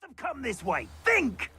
I've come this way. Think!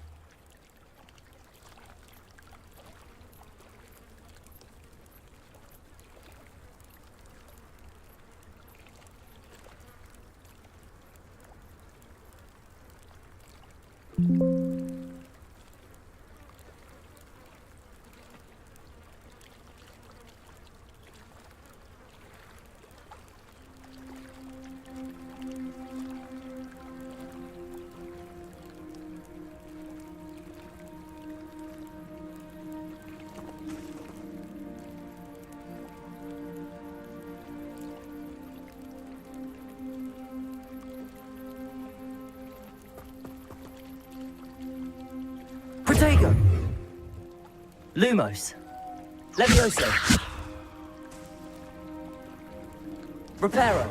Protego! Lumos! Levioso! Reparo!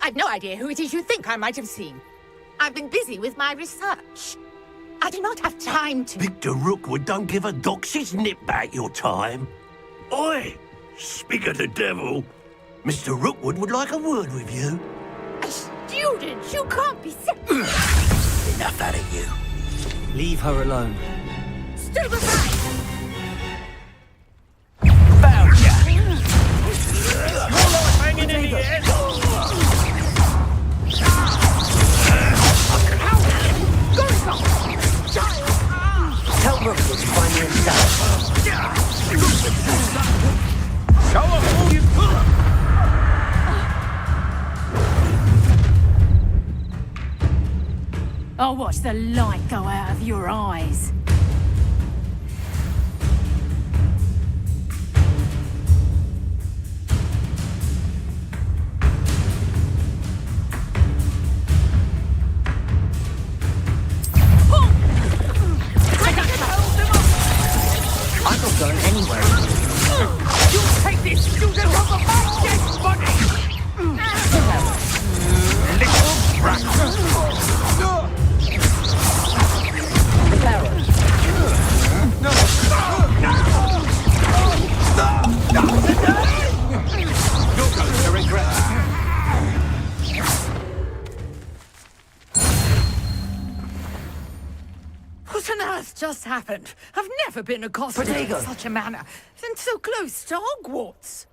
I've no idea who it is you think I might have seen. I've been busy with my research. I do not have time to... Victor Rookwood don't give a doxy's nip back your time. Oi! Speak of the devil. Mr. Rookwood would like a word with you. A student? You can't be sick. Enough out of you. Leave her alone. Stand aside! Found ya! Your life hanging in the air! Tell Rookwood to find me himself. Show off all you've got! I'll watch the light go out of your eyes. I'm not going anywhere. You'll take this student off of my dead body! Little brat! Reparo! You're going to regret that. What on earth just happened? I've never been accosted in Protego. such a manner, and so close to Hogwarts.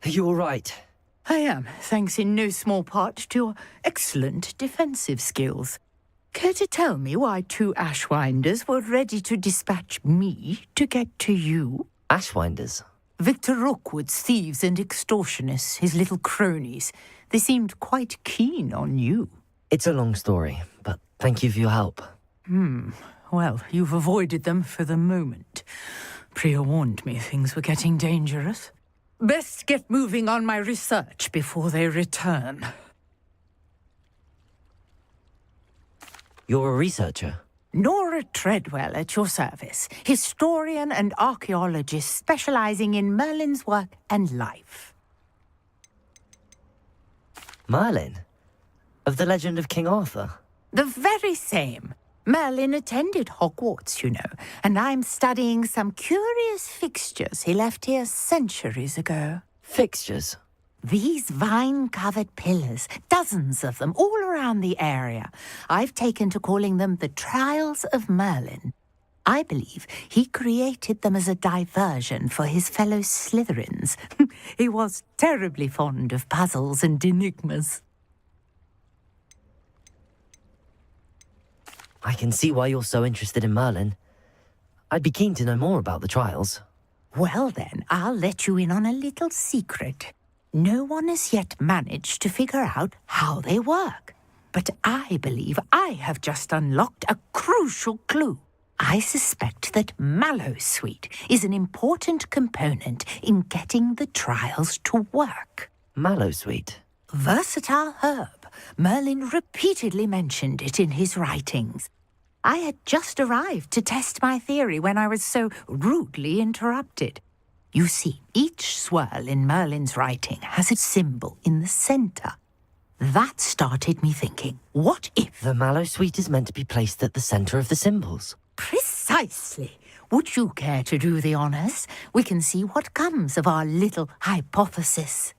Are you all right? I am, thanks in no small part to your excellent defensive skills. Care to tell me why two Ashwinders were ready to dispatch me to get to you? Ashwinders? Victor Rookwood's thieves and extortionists, his little cronies. They seemed quite keen on you. It's a long story, but thank you for your help. Well, you've avoided them for the moment. Priya warned me things were getting dangerous. Best get moving on my research before they return. You're a researcher? Nora Treadwell at your service, historian and archaeologist specializing in Merlin's work and life. Merlin? Of the legend of King Arthur? The very same. Merlin attended Hogwarts, you know, and I'm studying some curious fixtures he left here centuries ago. Fixtures? These vine-covered pillars, dozens of them, all around the area. I've taken to calling them the Trials of Merlin. I believe he created them as a diversion for his fellow Slytherins. He was terribly fond of puzzles and enigmas. I can see why you're so interested in Merlin. I'd be keen to know more about the trials. Well then, I'll let you in on a little secret. No one has yet managed to figure out how they work. But I believe I have just unlocked a crucial clue. I suspect that Mallowsweet is an important component in getting the trials to work. Mallowsweet? Versatile herb. Merlin repeatedly mentioned it in his writings. I had just arrived to test my theory when I was so rudely interrupted. You see, each swirl in Merlin's writing has a symbol in the center. That started me thinking, what if... The Mallowsweet is meant to be placed at the center of the symbols. Precisely. Would you care to do the honors? We can see what comes of our little hypothesis.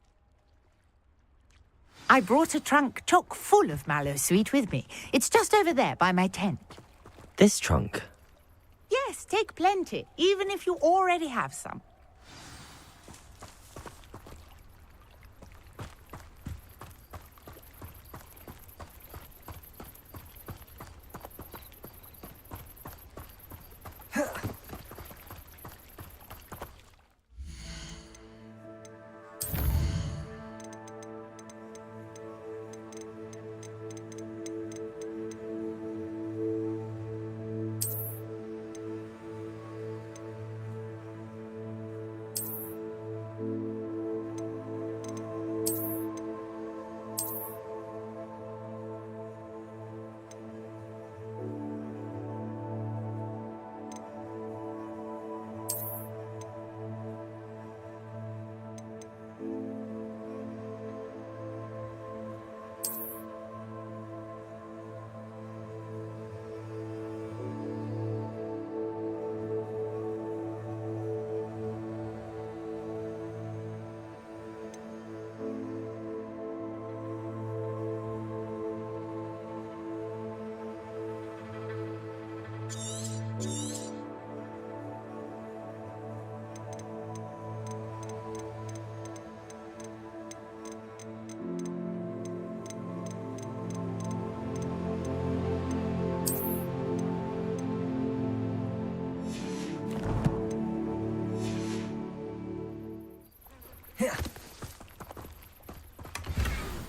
I brought a trunk chock full of Mallowsweet with me. It's just over there by my tent. This trunk? Yes, take plenty, even if you already have some.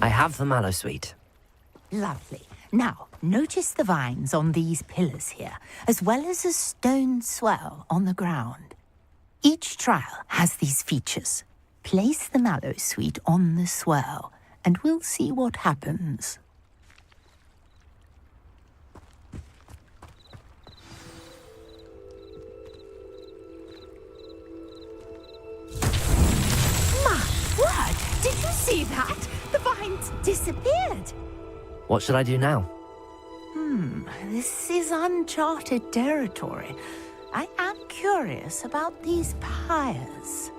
I have the Mallowsweet. Lovely. Now, notice the vines on these pillars here, as well as a stone swell on the ground. Each trial has these features. Place the Mallowsweet on the swell, and we'll see what happens. My word! Did you see that? The vines disappeared. What should I do now? This is uncharted territory. I am curious about these pyres.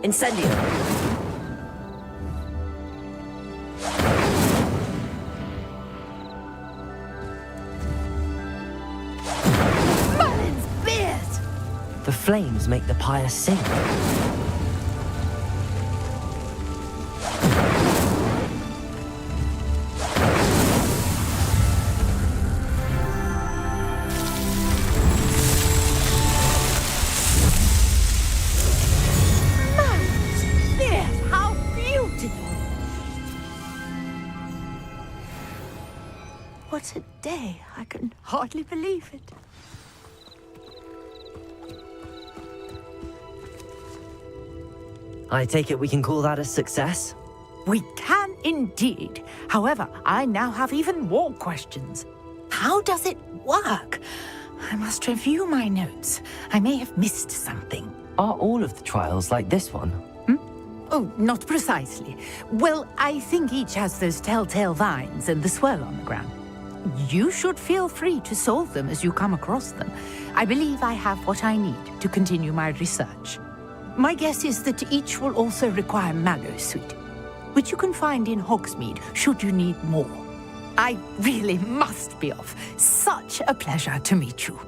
Incendio! Merlin's beard! The flames make the pyre sing. Merlin's beard! How beautiful! What a day! I can hardly believe it. I take it we can call that a success? We can indeed. However, I now have even more questions. How does it work? I must review my notes. I may have missed something. Are all of the trials like this one? Oh, not precisely. Well, I think each has those telltale vines and the swirl on the ground. You should feel free to solve them as you come across them. I believe I have what I need to continue my research. My guess is that each will also require mallow sweet, which you can find in Hogsmeade should you need more. I really must be off. Such a pleasure to meet you.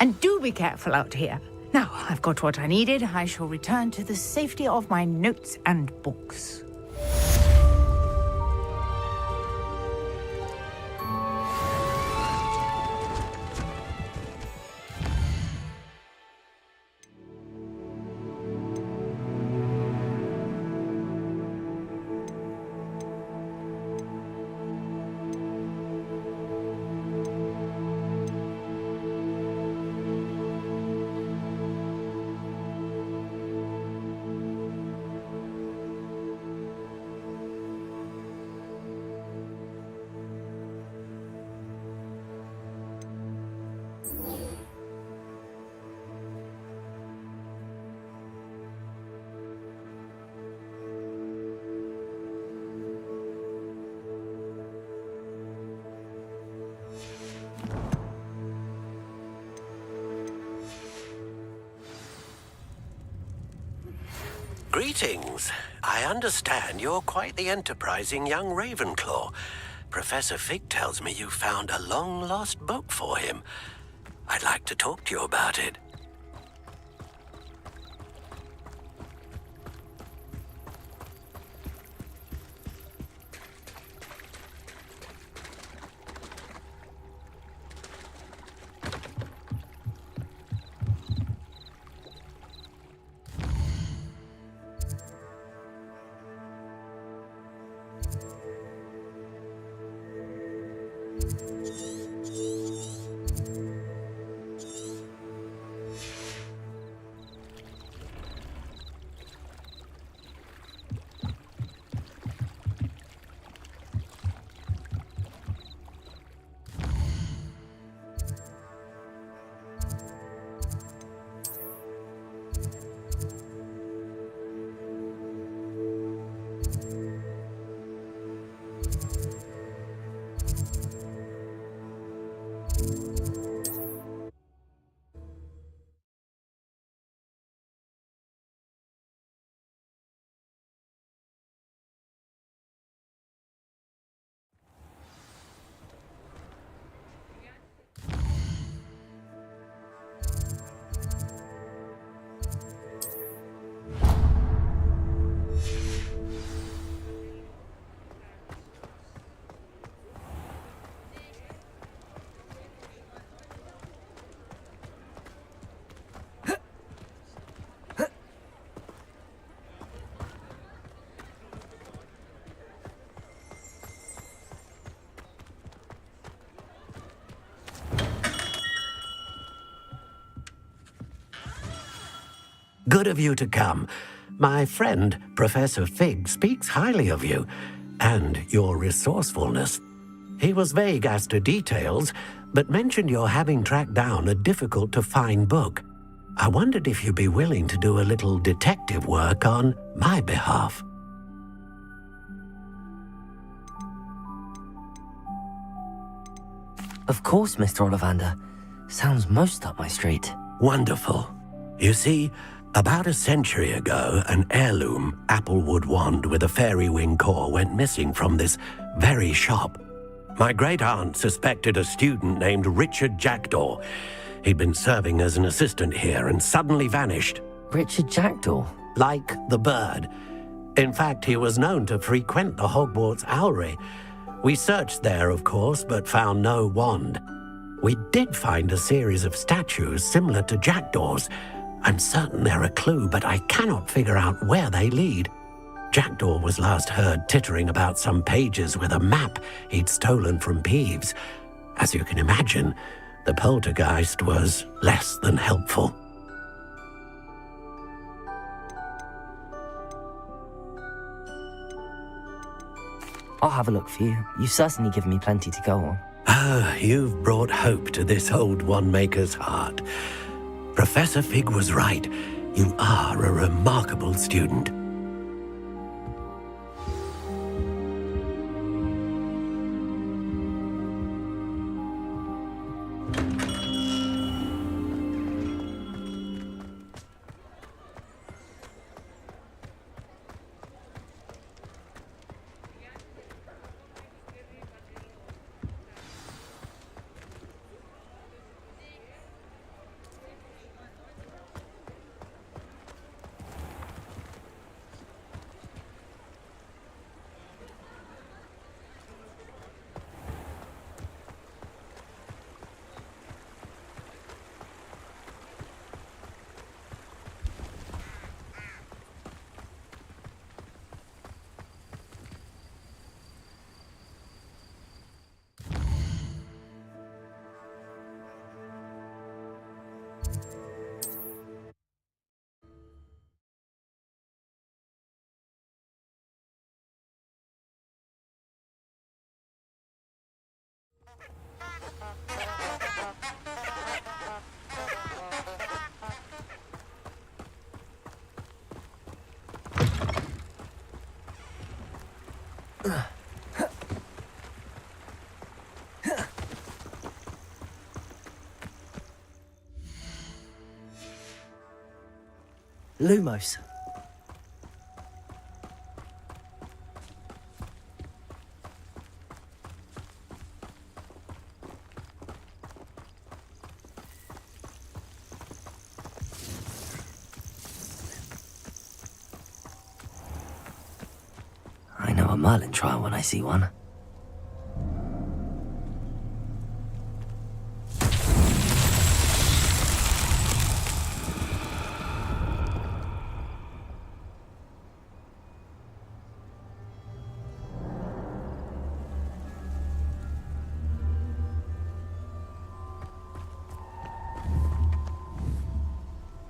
And do be careful out here. Now, I've got what I needed. I shall return to the safety of my notes and books. Greetings. I understand you're quite the enterprising young Ravenclaw. Professor Fig tells me you found a long-lost book for him. I'd like to talk to you about it. Good of you to come. My friend, Professor Fig, speaks highly of you and your resourcefulness. He was vague as to details, but mentioned your having tracked down a difficult-to-find book. I wondered if you'd be willing to do a little detective work on my behalf. Of course, Mr. Ollivander. Sounds most up my street. Wonderful. You see, about a century ago, an heirloom applewood wand with a fairy wing core went missing from this very shop. My great-aunt suspected a student named Richard Jackdaw. He'd been serving as an assistant here and suddenly vanished. Richard Jackdaw? Like the bird. In fact, he was known to frequent the Hogwarts Owlery. We searched there, of course, but found no wand. We did find a series of statues similar to Jackdaw's. I'm certain they're a clue, but I cannot figure out where they lead. Jackdaw was last heard tittering about some pages with a map he'd stolen from Peeves. As you can imagine, the poltergeist was less than helpful. I'll have a look for you. You've certainly given me plenty to go on. Ah, you've brought hope to this old one-maker's heart. Professor Fig was right. You are a remarkable student. Lumos. I know a Merlin trial when I see one.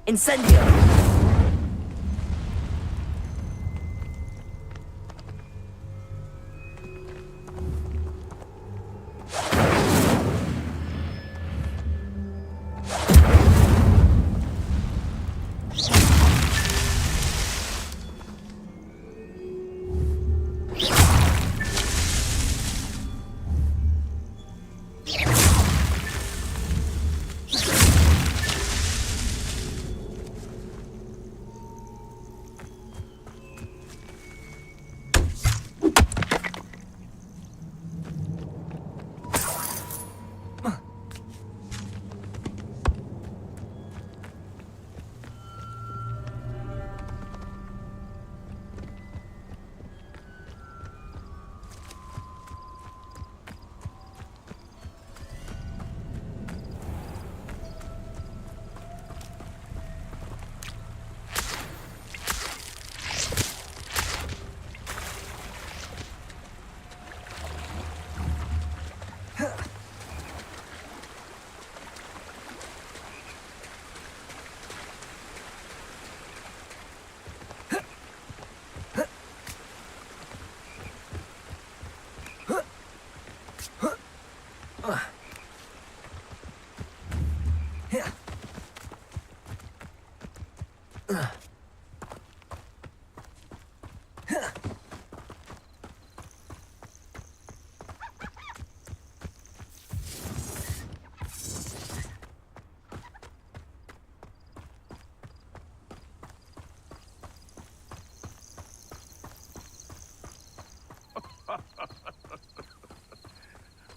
Incendio!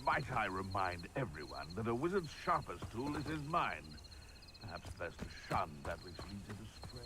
Might I remind everyone that a wizard's sharpest tool is his mind. Perhaps best to shun that which leads it astray.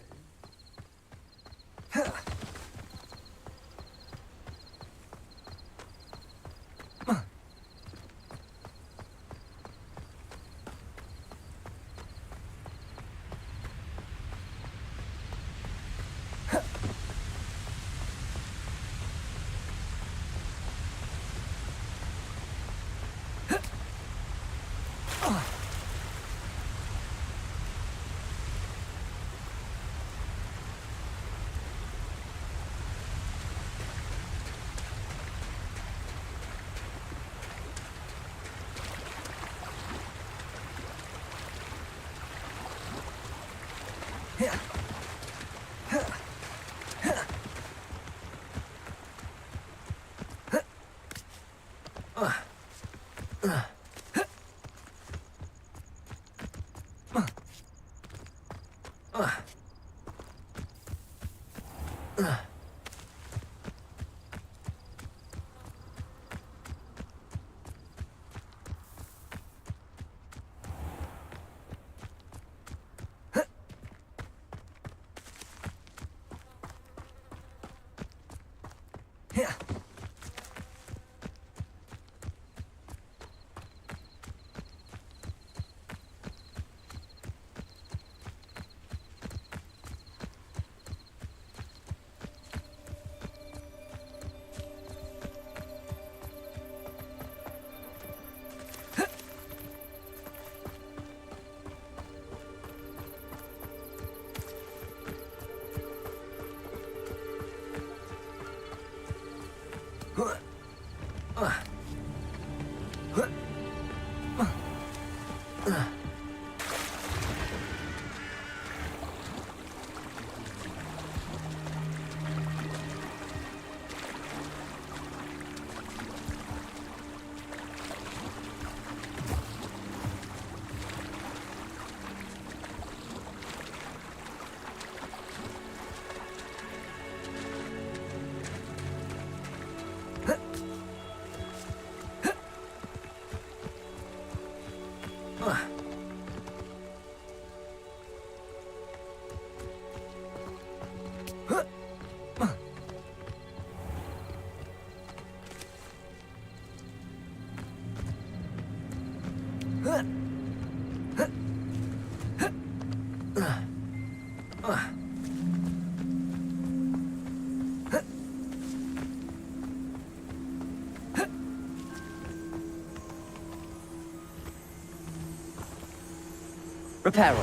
Reparo.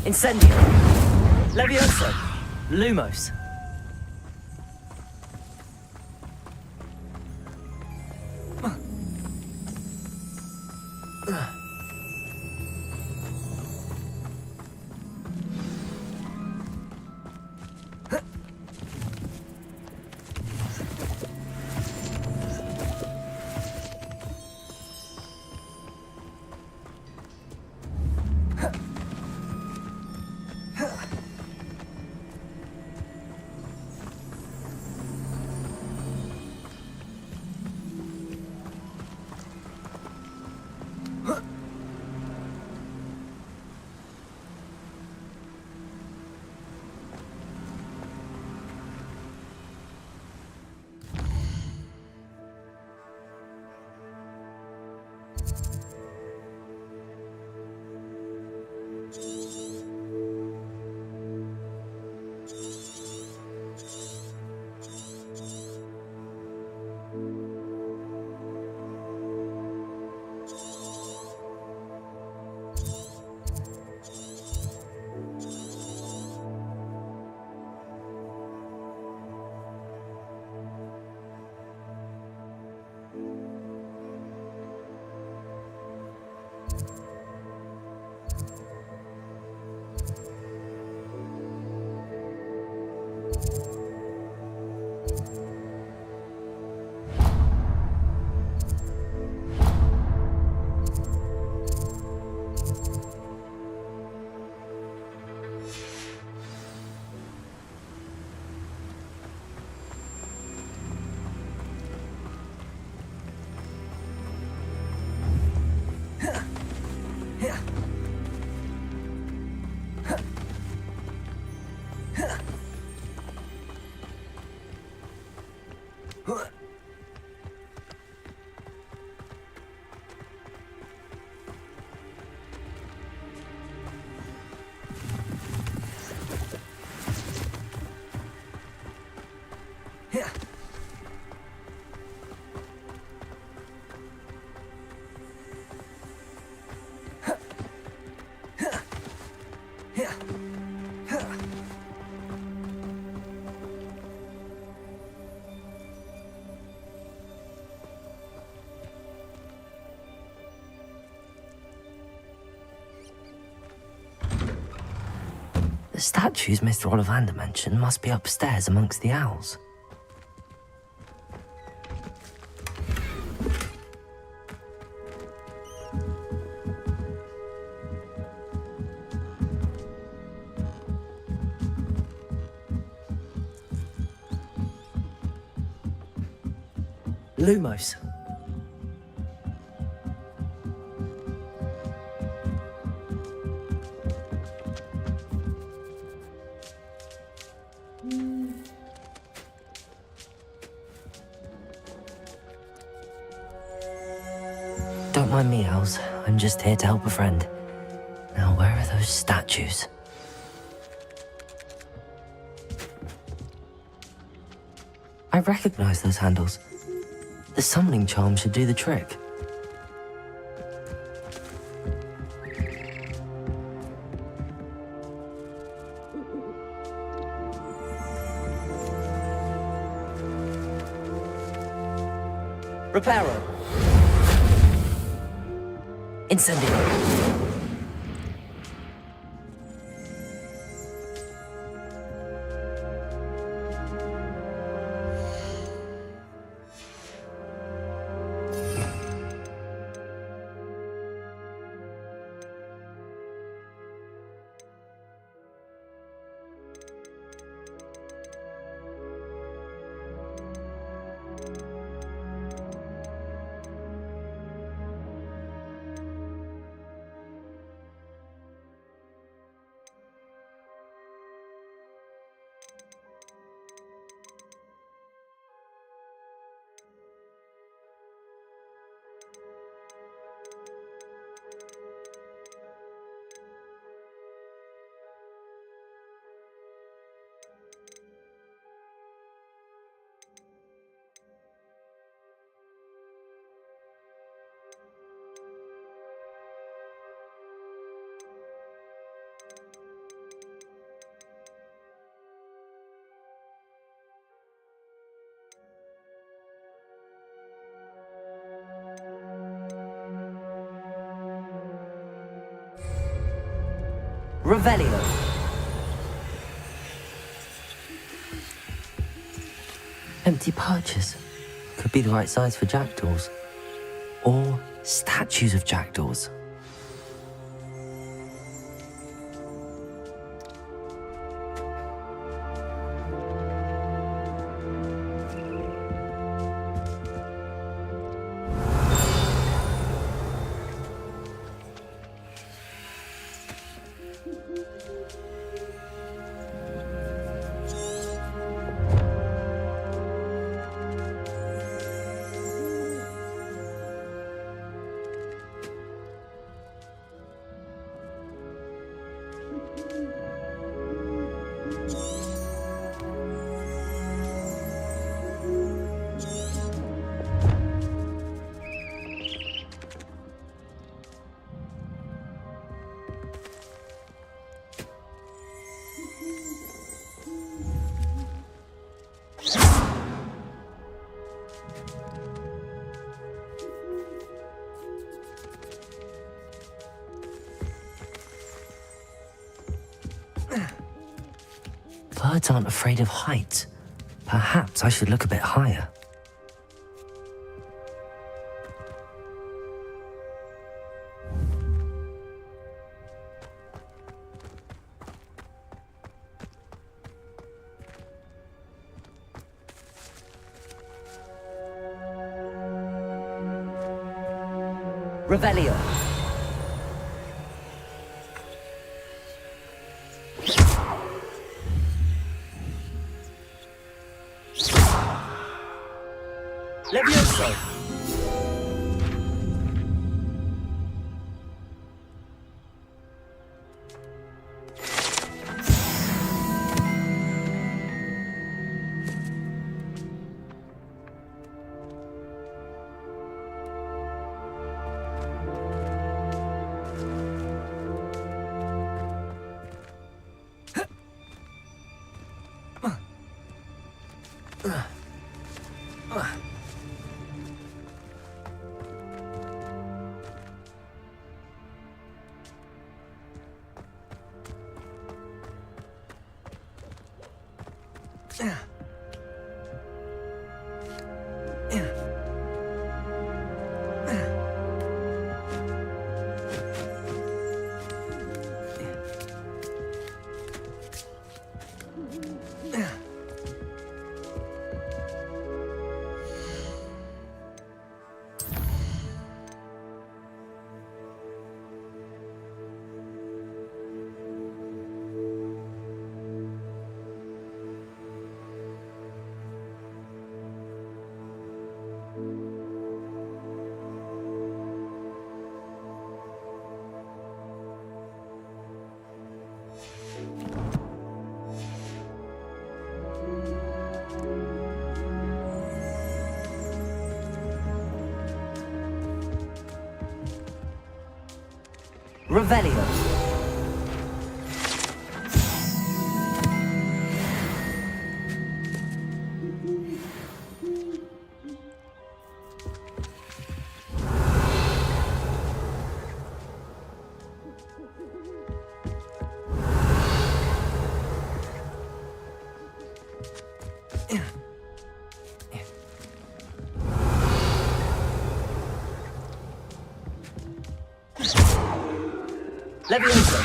Incendio. Levioso. Lumos. The statues Mr. Ollivander mentioned must be upstairs amongst the owls. Lumos. Don't mind me, owls. I'm just here to help a friend. Now, where are those statues? I recognize those handles. The summoning charm should do the trick. Reparo. Incendio. Revelio. Empty perches. Could be the right size for jackdaws. Or statues of jackdaws. Birds aren't afraid of heights. Perhaps I should look a bit higher. Revelio. Levioso. Revelio. Levioso.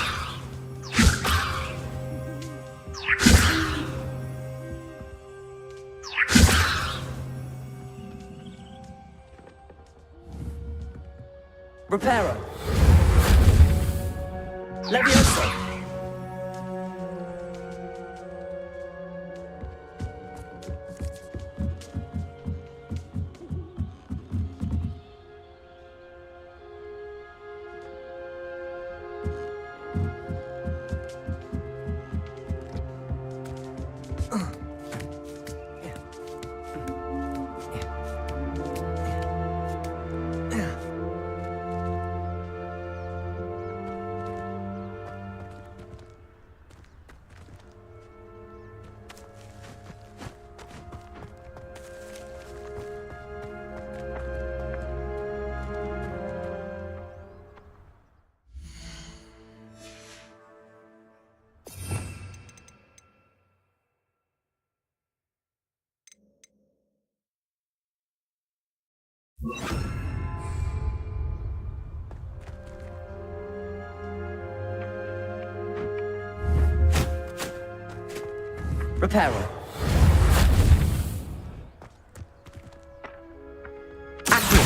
Reparo. Levioso. Reparo. Accio.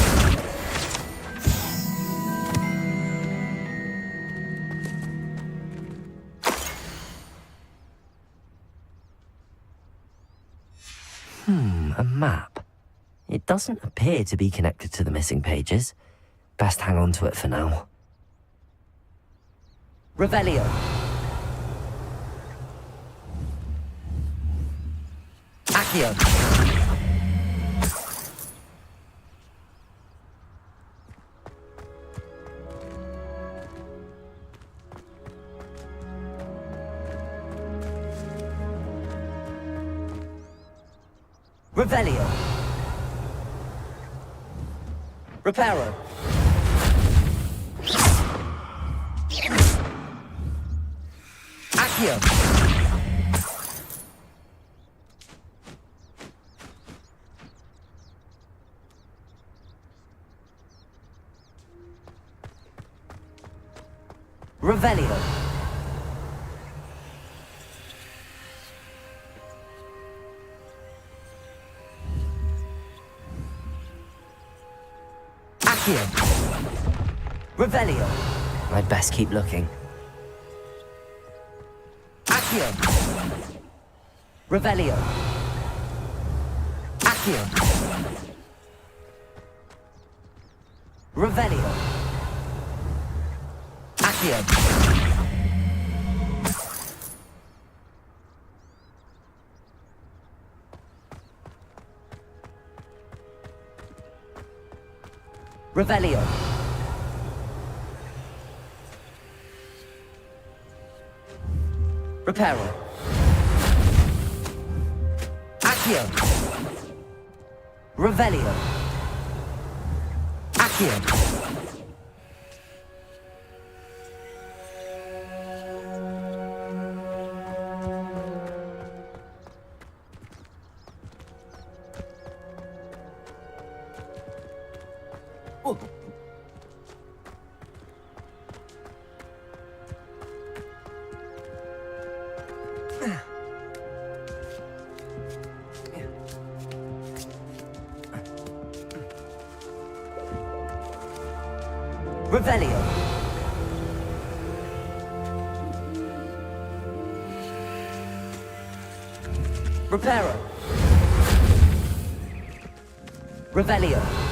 A map. It doesn't appear to be connected to the missing pages. Best hang on to it for now. Revelio. Accio. Revelio. Reparo. Accio. Revelio. Accio. Revelio. I'd best keep looking. Accio. Revelio. Accio. Revelio. Accio. Revelio. Reparo. Accio. Revelio. Accio. Revelio. Reparo. Revelio.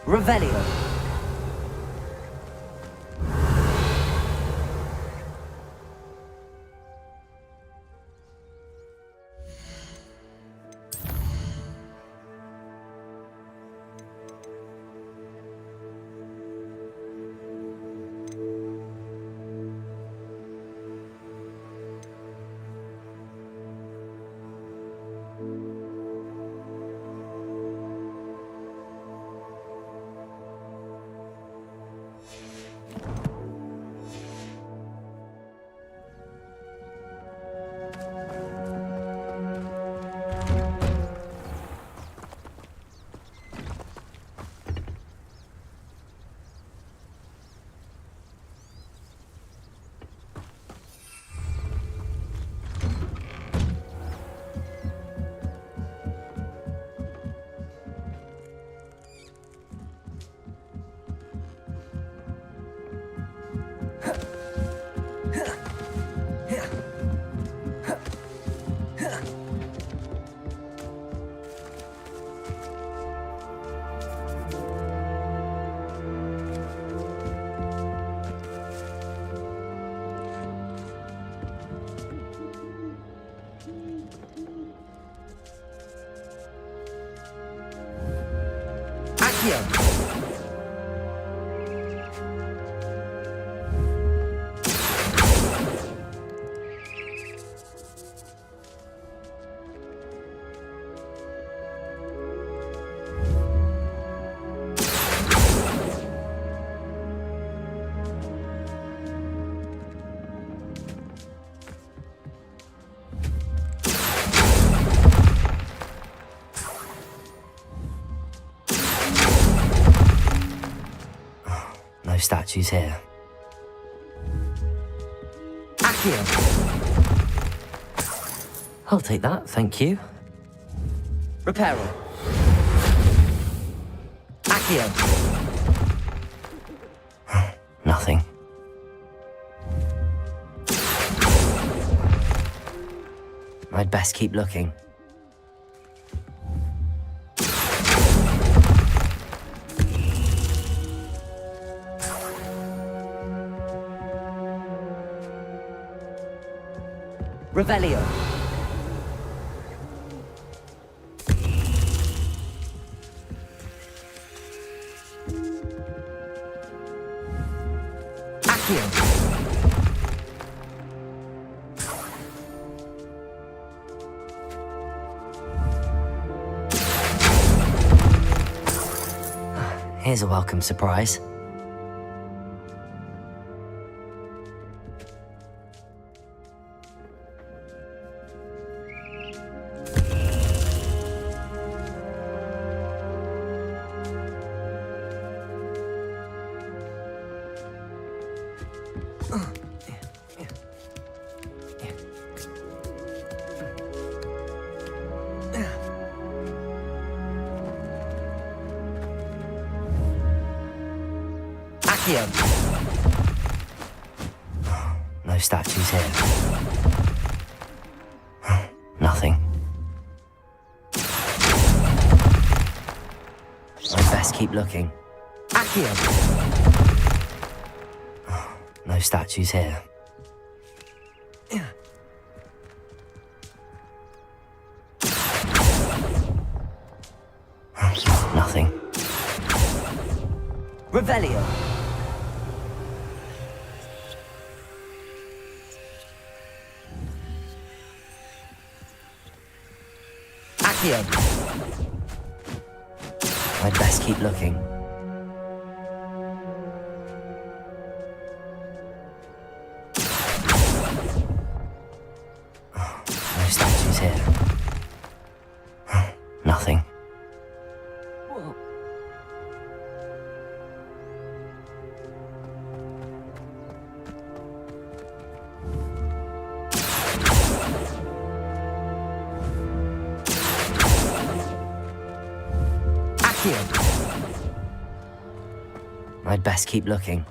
Revelio. Accio. No statues here. Accio. I'll take that, thank you. Reparo. Accio. Nothing. I'd best keep looking. Revelio. Accio. Here's a welcome surprise. No statues here. Nothing. I'd best keep looking. Accio. No statues here. Nothing. Revelio. Accio. I'd best keep looking. No statues here. Nothing. I'd best keep looking.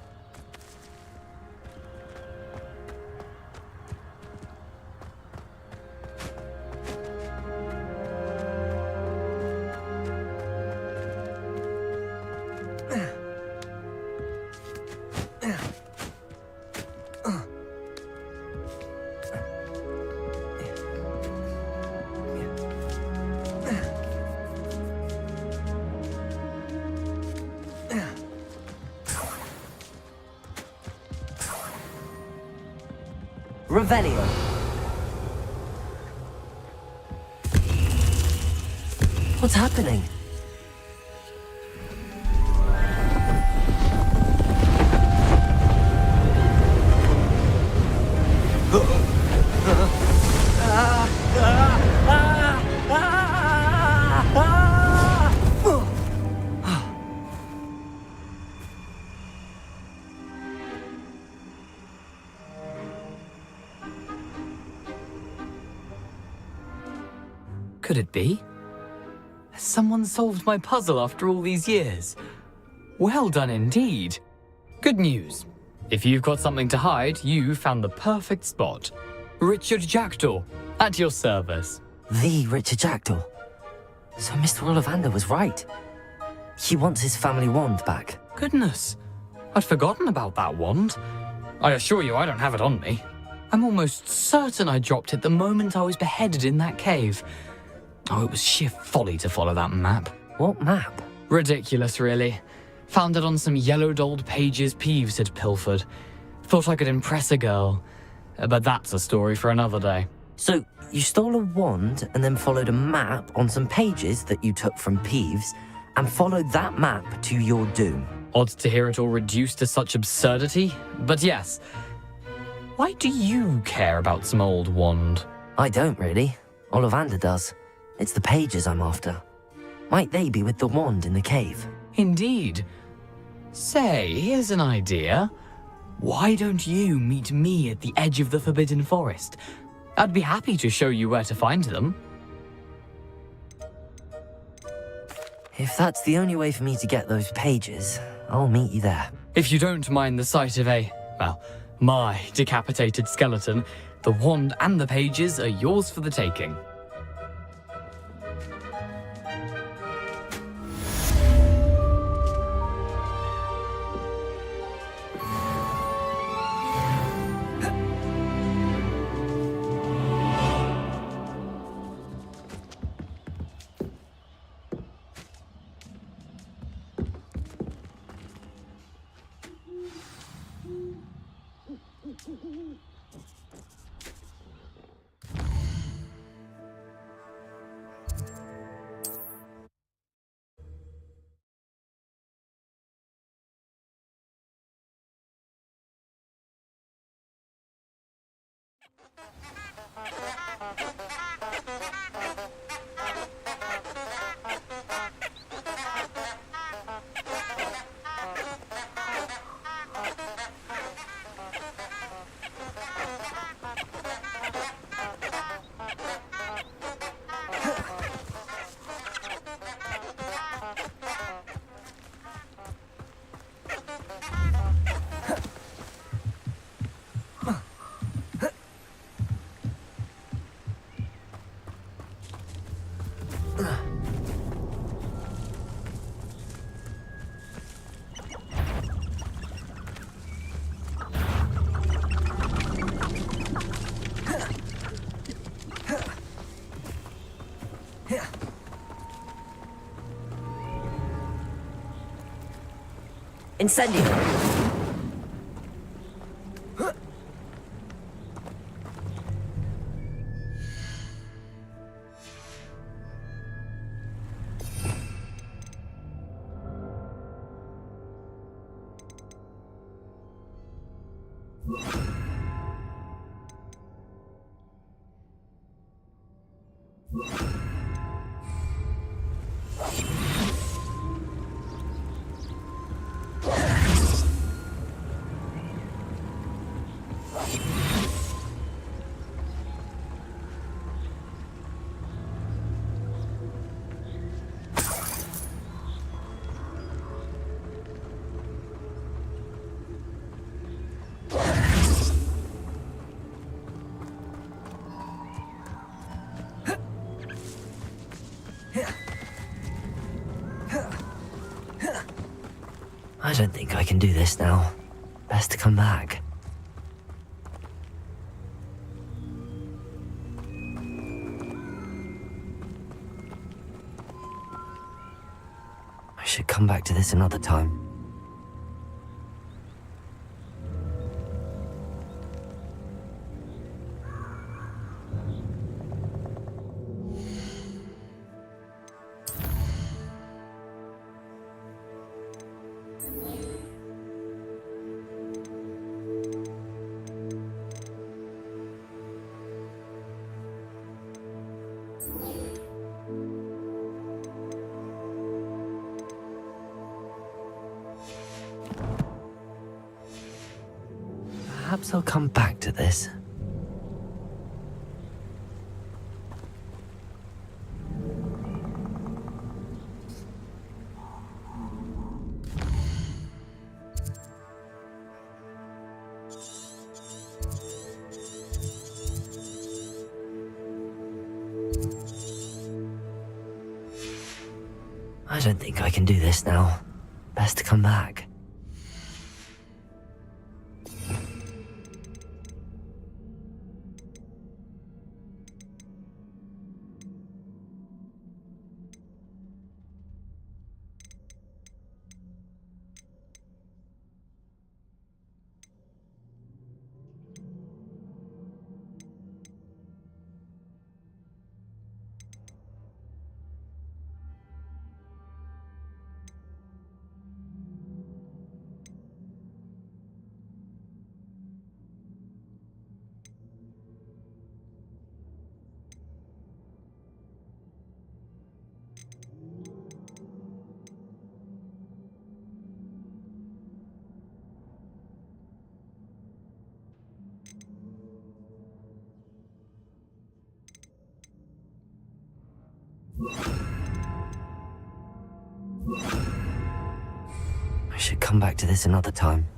Revelio. What's happening? Could it be? Has someone solved my puzzle after all these years? Well done indeed. Good news. If you've got something to hide, you found the perfect spot. Richard Jackdaw, at your service. The Richard Jackdaw. So Mr. Ollivander was right. He wants his family wand back. Goodness, I'd forgotten about that wand. I assure you I don't have it on me. I'm almost certain I dropped it the moment I was beheaded in that cave. Oh, it was sheer folly to follow that map. What map? Ridiculous, really. Found it on some yellowed old pages Peeves had pilfered. Thought I could impress a girl. But that's a story for another day. So, you stole a wand and then followed a map on some pages that you took from Peeves and followed that map to your doom. Odd to hear it all reduced to such absurdity, but yes. Why do you care about some old wand? I don't really. Ollivander does. It's the pages I'm after. Might they be with the wand in the cave? Indeed. Say, here's an idea. Why don't you meet me at the edge of the Forbidden Forest? I'd be happy to show you where to find them. If that's the only way for me to get those pages, I'll meet you there. If you don't mind the sight of my decapitated skeleton, the wand and the pages are yours for the taking. Incendio! I don't think I can do this now. Best to come back. I should come back to this another time. Perhaps I'll come back to this. I don't think I can do this now. Best to come back. I should come back to this another time.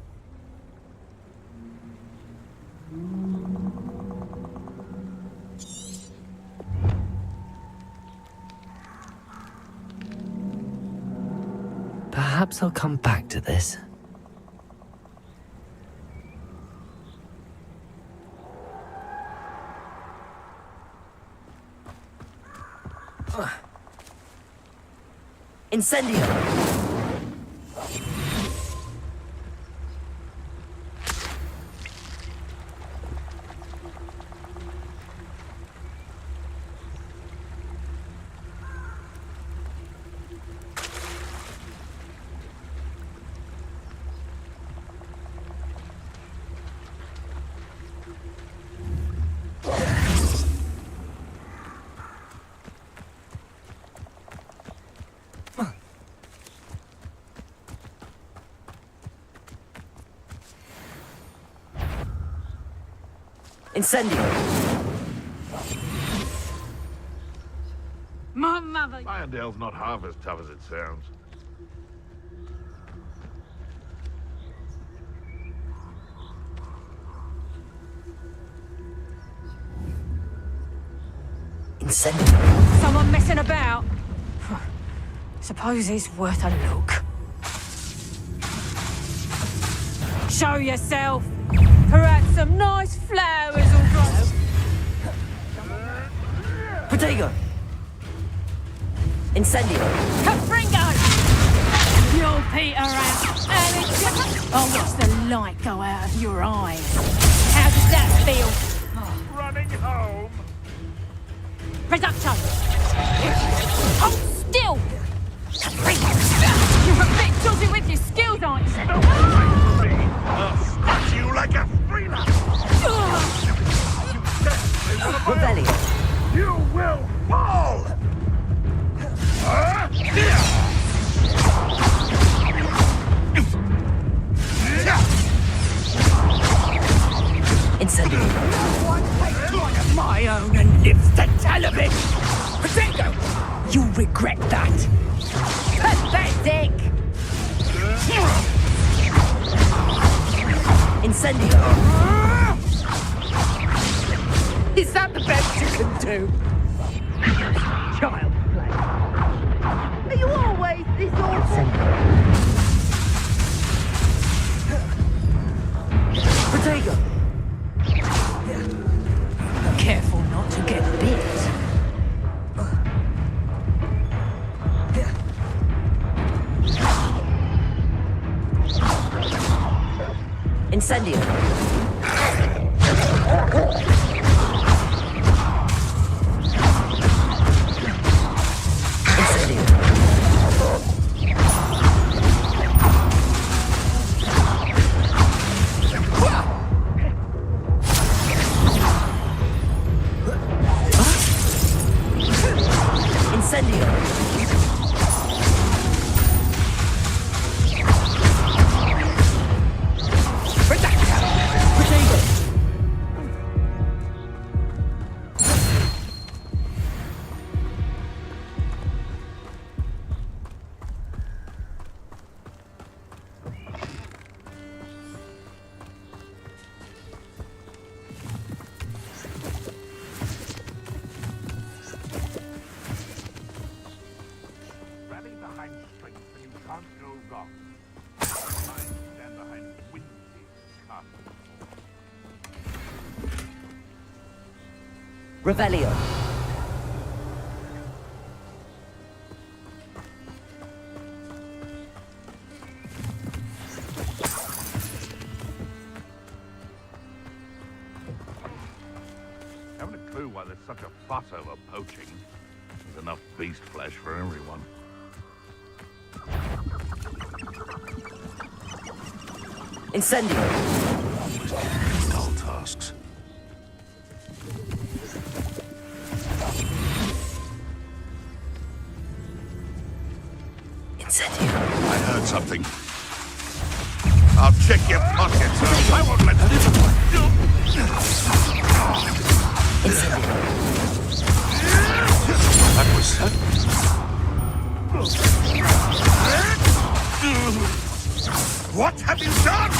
Perhaps I'll come back to this. Incendio! Incendio! My mother... Irondale's not half as tough as it sounds. Incendio! Someone messing about? Suppose it's worth a look. Show yourself! Perhaps some nice flowers will grow. Protego! Incendio! Capringo! You're you'll peter out. Oh, what's the light go out of your eyes? How does that feel? Running home. Reducto! Hold still! You're a bit dodgy with your skills, aren't you? Don't make me. I'll smash you like a thriller. Rebellion. You will fall. Incendiary. One takes one of my own and lives to tell of it. Potato, you'll regret that. Pathetic. Incendiary. Is that the best you can do? Child play. Are you always this awful? Potato. Careful not to get bit. Incendiary. Rally behind strength and you can't go wrong. Mind stand behind Windy's castle. Revelio. Haven't a clue why there's such a fuss over poaching. There's enough beast flesh for everyone. Incendiary. Dull tasks. Incendiary. I heard something. I'll check your pockets. I won't let Incendiary. That was... What have you done?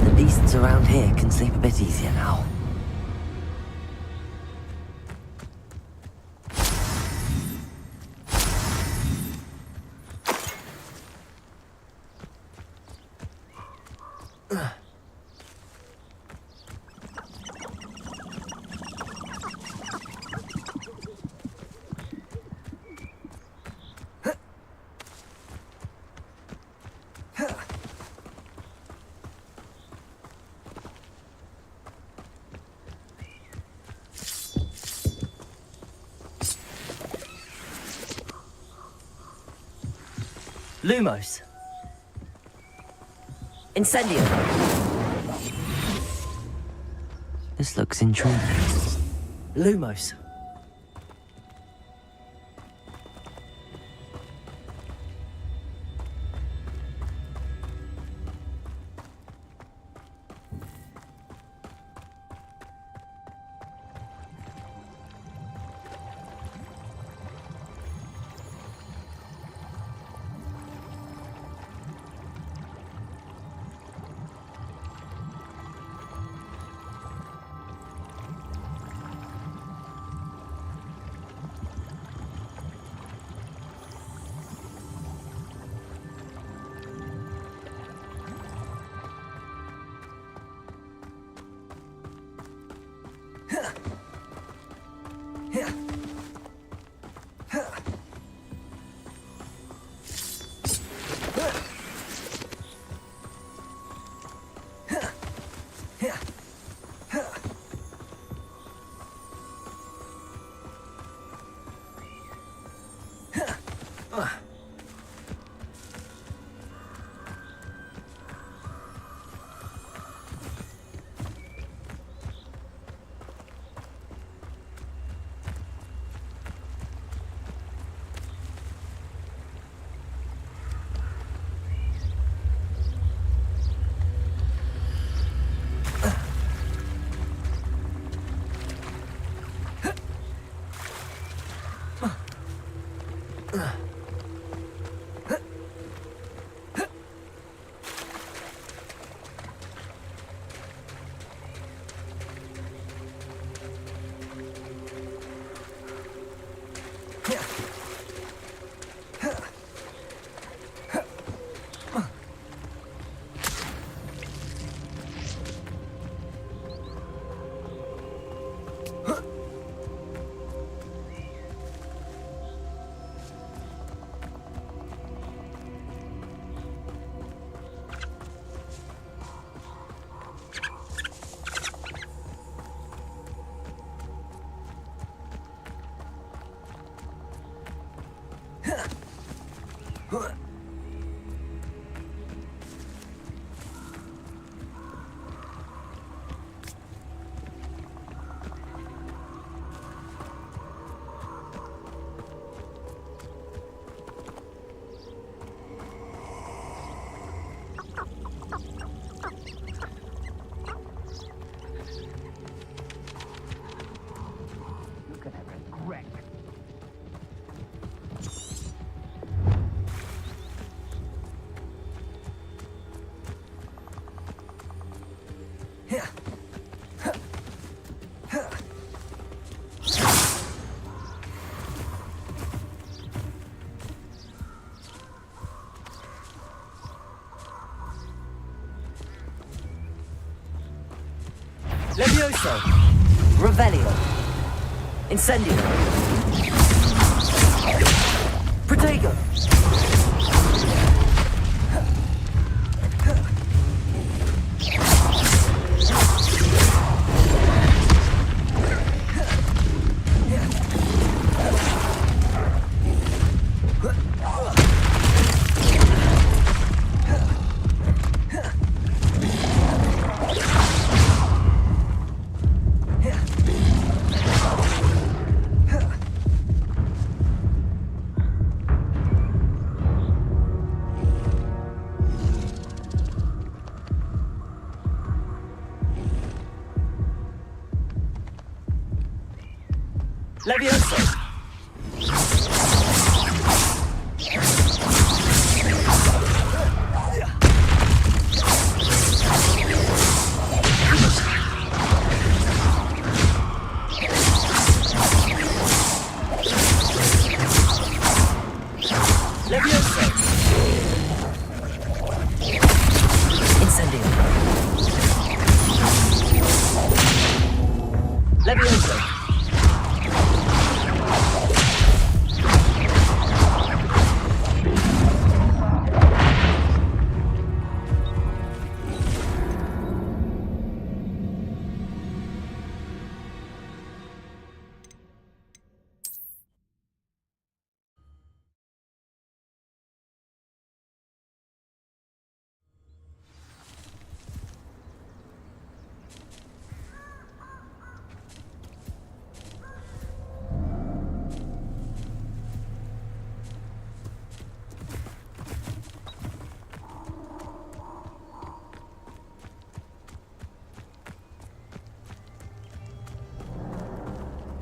The beasts around here can sleep a bit easier now. Lumos. Incendio. This looks intriguing. Lumos. Levioso! Revelio! Incendio! Protego! Levioso! Levioso! Incendio! Levioso!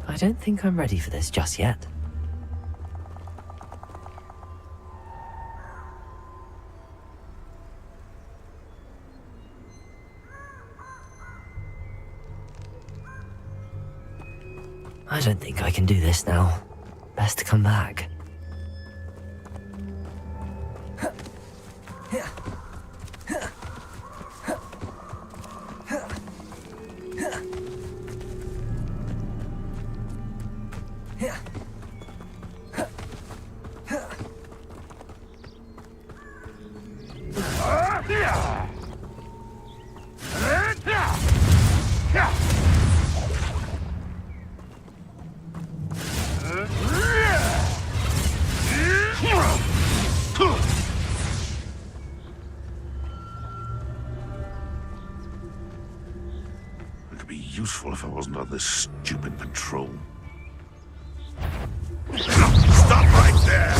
I don't think I'm ready for this just yet. I don't think I can do this now. Best to come back. could be useful if I wasn't on this stupid patrol. Stop right there!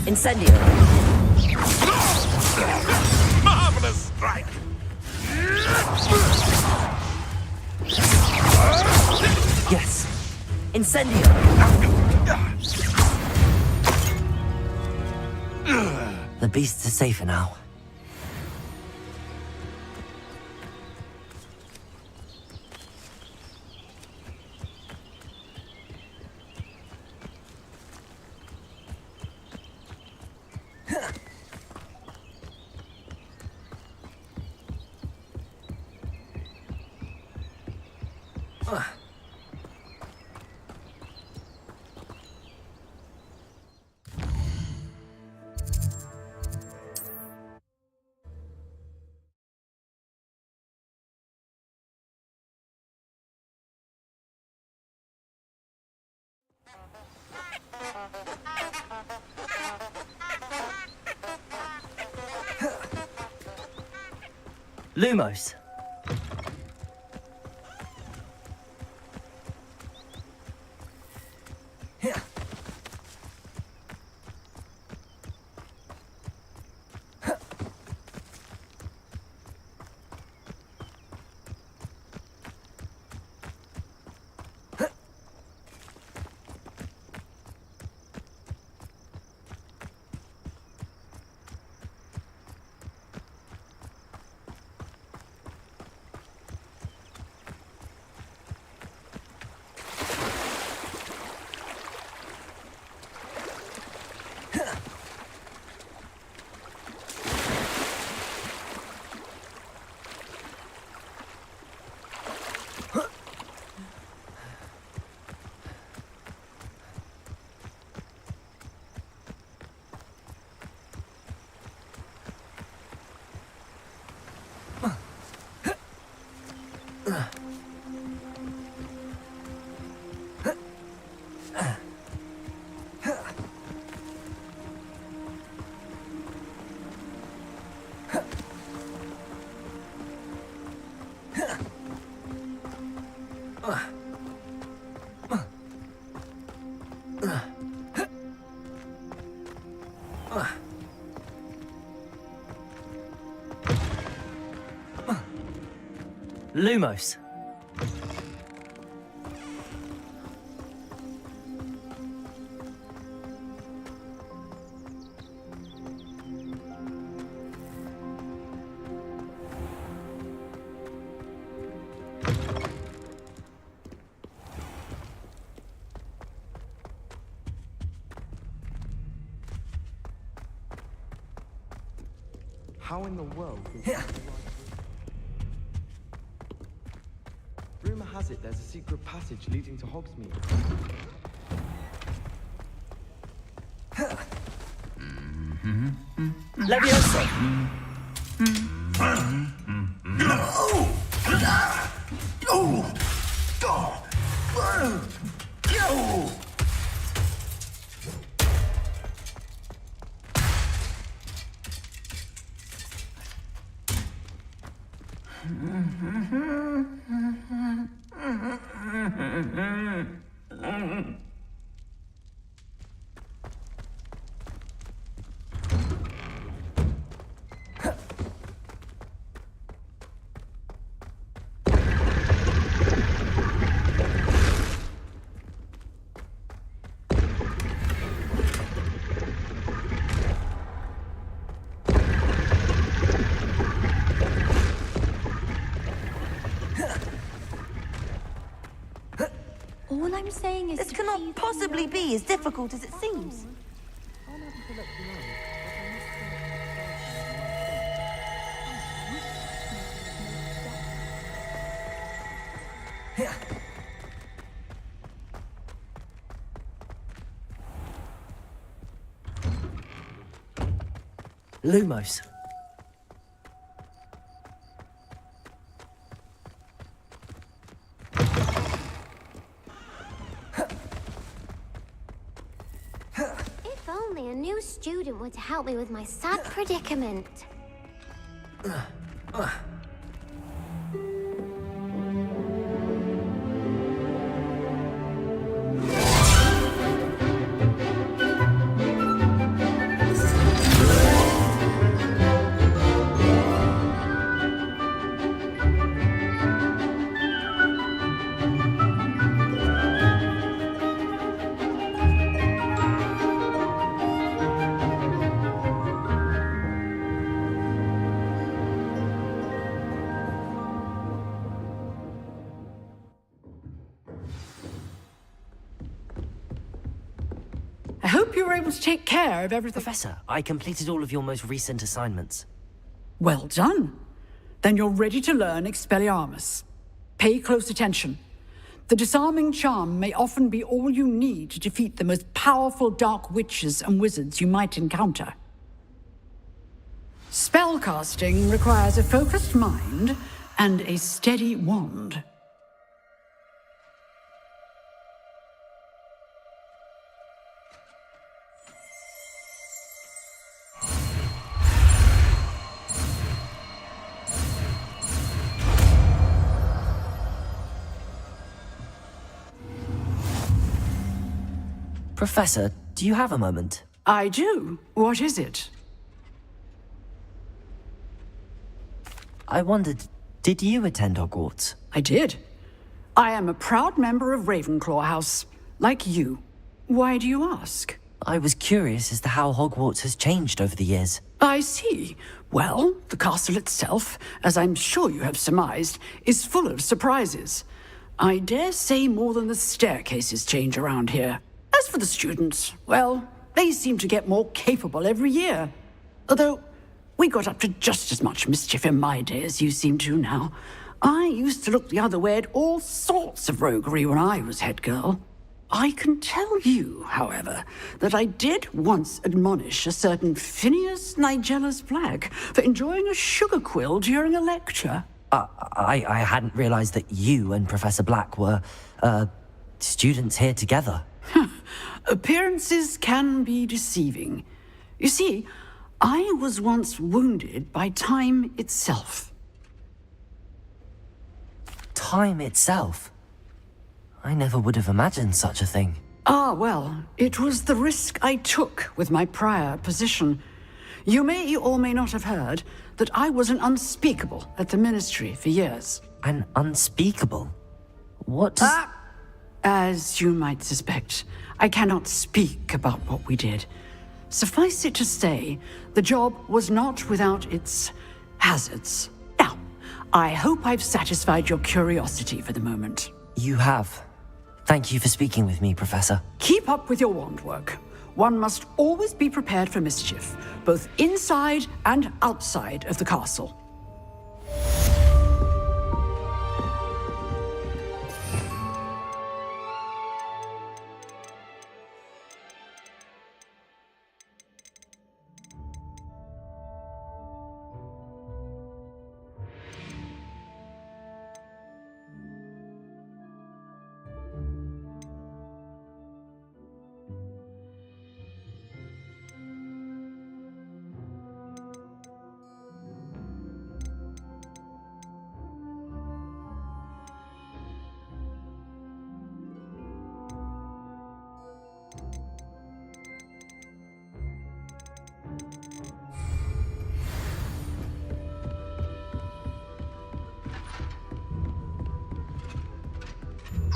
Incendio. Marvelous strike! Yes. Incendio. The beasts are safer now. Lumos. Lumos. How in the world? Rumor has it there's a secret passage leading to Hogsmeade. Leviosa. All I'm saying is This cannot possibly be as difficult as it seems. Lumos. only a new student were to help me with my sad predicament. I hope you were able to take care of everything. Professor, I completed all of your most recent assignments. Well done. Then you're ready to learn Expelliarmus. Pay close attention. The disarming charm may often be all you need to defeat the most powerful dark witches and wizards you might encounter. Spellcasting requires a focused mind and a steady wand. Professor, do you have a moment? I do. What is it? I wondered, did you attend Hogwarts? I did. I am a proud member of Ravenclaw House, like you. Why do you ask? I was curious as to how Hogwarts has changed over the years. I see. Well, the castle itself, as I'm sure you have surmised, is full of surprises. I dare say more than the staircases change around here. As for the students, well, they seem to get more capable every year. Although, we got up to just as much mischief in my day as you seem to now. I used to look the other way at all sorts of roguery when I was head girl. I can tell you, however, that I did once admonish a certain Phineas Nigellus Black for enjoying a sugar quill during a lecture. I hadn't realized that you and Professor Black were, students here together. Appearances can be deceiving. You see, I was once wounded by time itself. Time itself? I never would have imagined such a thing. Ah, well, it was the risk I took with my prior position. You may or may not have heard that I was an unspeakable at the Ministry for years. An unspeakable? What does... As you might suspect, I cannot speak about what we did. Suffice it to say, the job was not without its hazards. Now, I hope I've satisfied your curiosity for the moment. You have. Thank you for speaking with me, Professor. Keep up with your wand work. One must always be prepared for mischief, both inside and outside of the castle.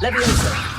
Leviosa!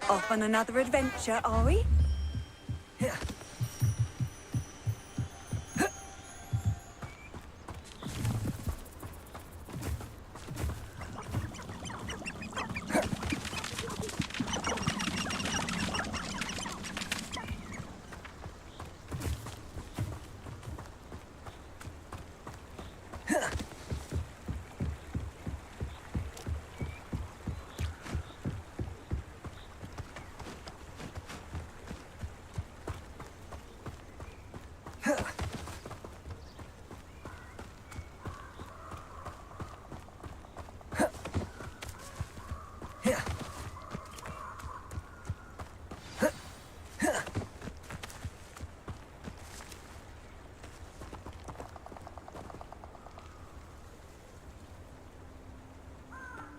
Off on another adventure, are we?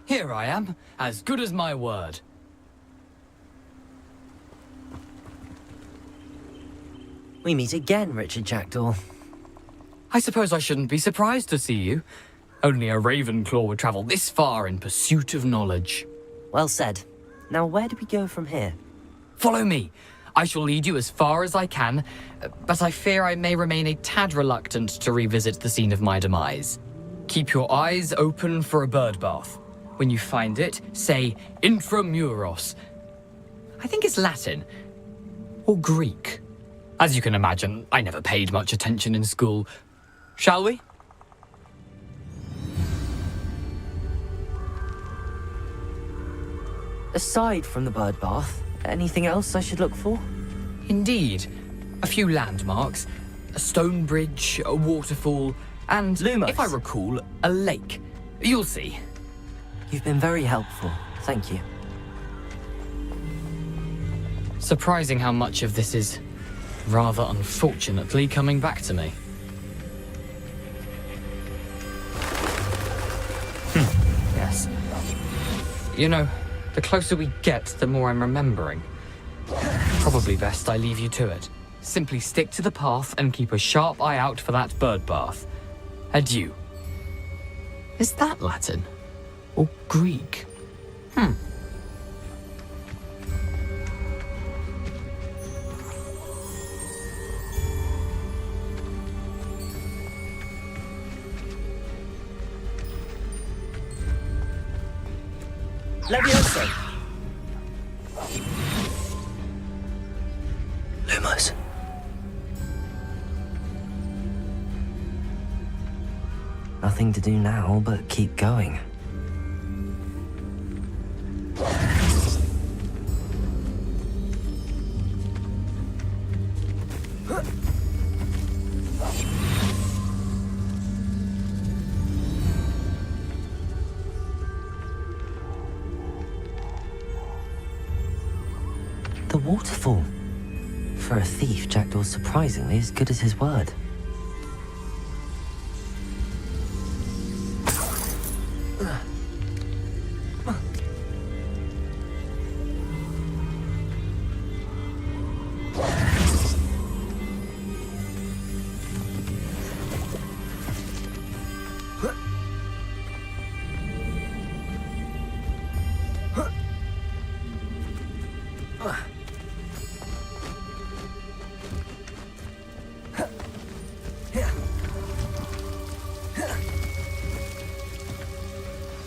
Here I am, as good as my word. We meet again, Richard Jackdaw. I suppose I shouldn't be surprised to see you. Only a Ravenclaw would travel this far in pursuit of knowledge. Well said. Now, where do we go from here? Follow me. I shall lead you as far as I can, but I fear I may remain a tad reluctant to revisit the scene of my demise. Keep your eyes open for a bird bath. When you find it, say intramuros. I think it's Latin. Or Greek. As you can imagine, I never paid much attention in school. Shall we? Aside from the bird bath, anything else I should look for? Indeed. A few landmarks, a stone bridge, a waterfall, and, Lumos. if I recall, a lake. You'll see. You've been very helpful. Thank you. Surprising how much of this is, rather unfortunately, coming back to me. Yes. You know, the closer we get, the more I'm remembering. Probably best I leave you to it. Simply stick to the path and keep a sharp eye out for that bird bath. Adieu. Is that Latin? Or Greek? Levioso! Lumos. Nothing to do now but keep going. The waterfall. For a thief, Jackdaw's surprisingly as good as his word.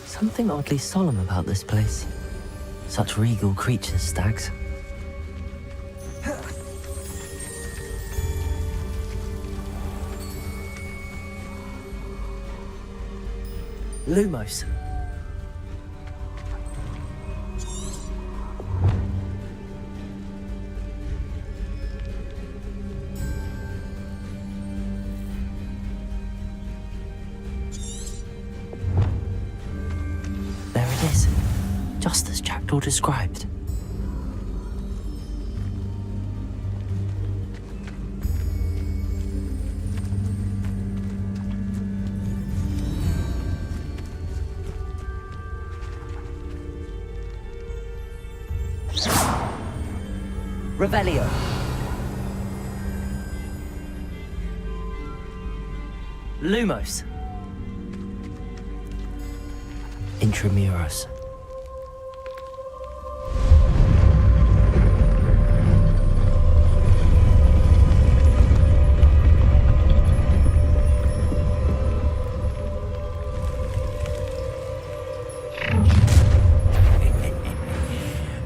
Something oddly solemn about this place. Such regal creatures, stags. Lumos. There it is, just as Jackdaw described. Revelio. Lumos. Intramuros.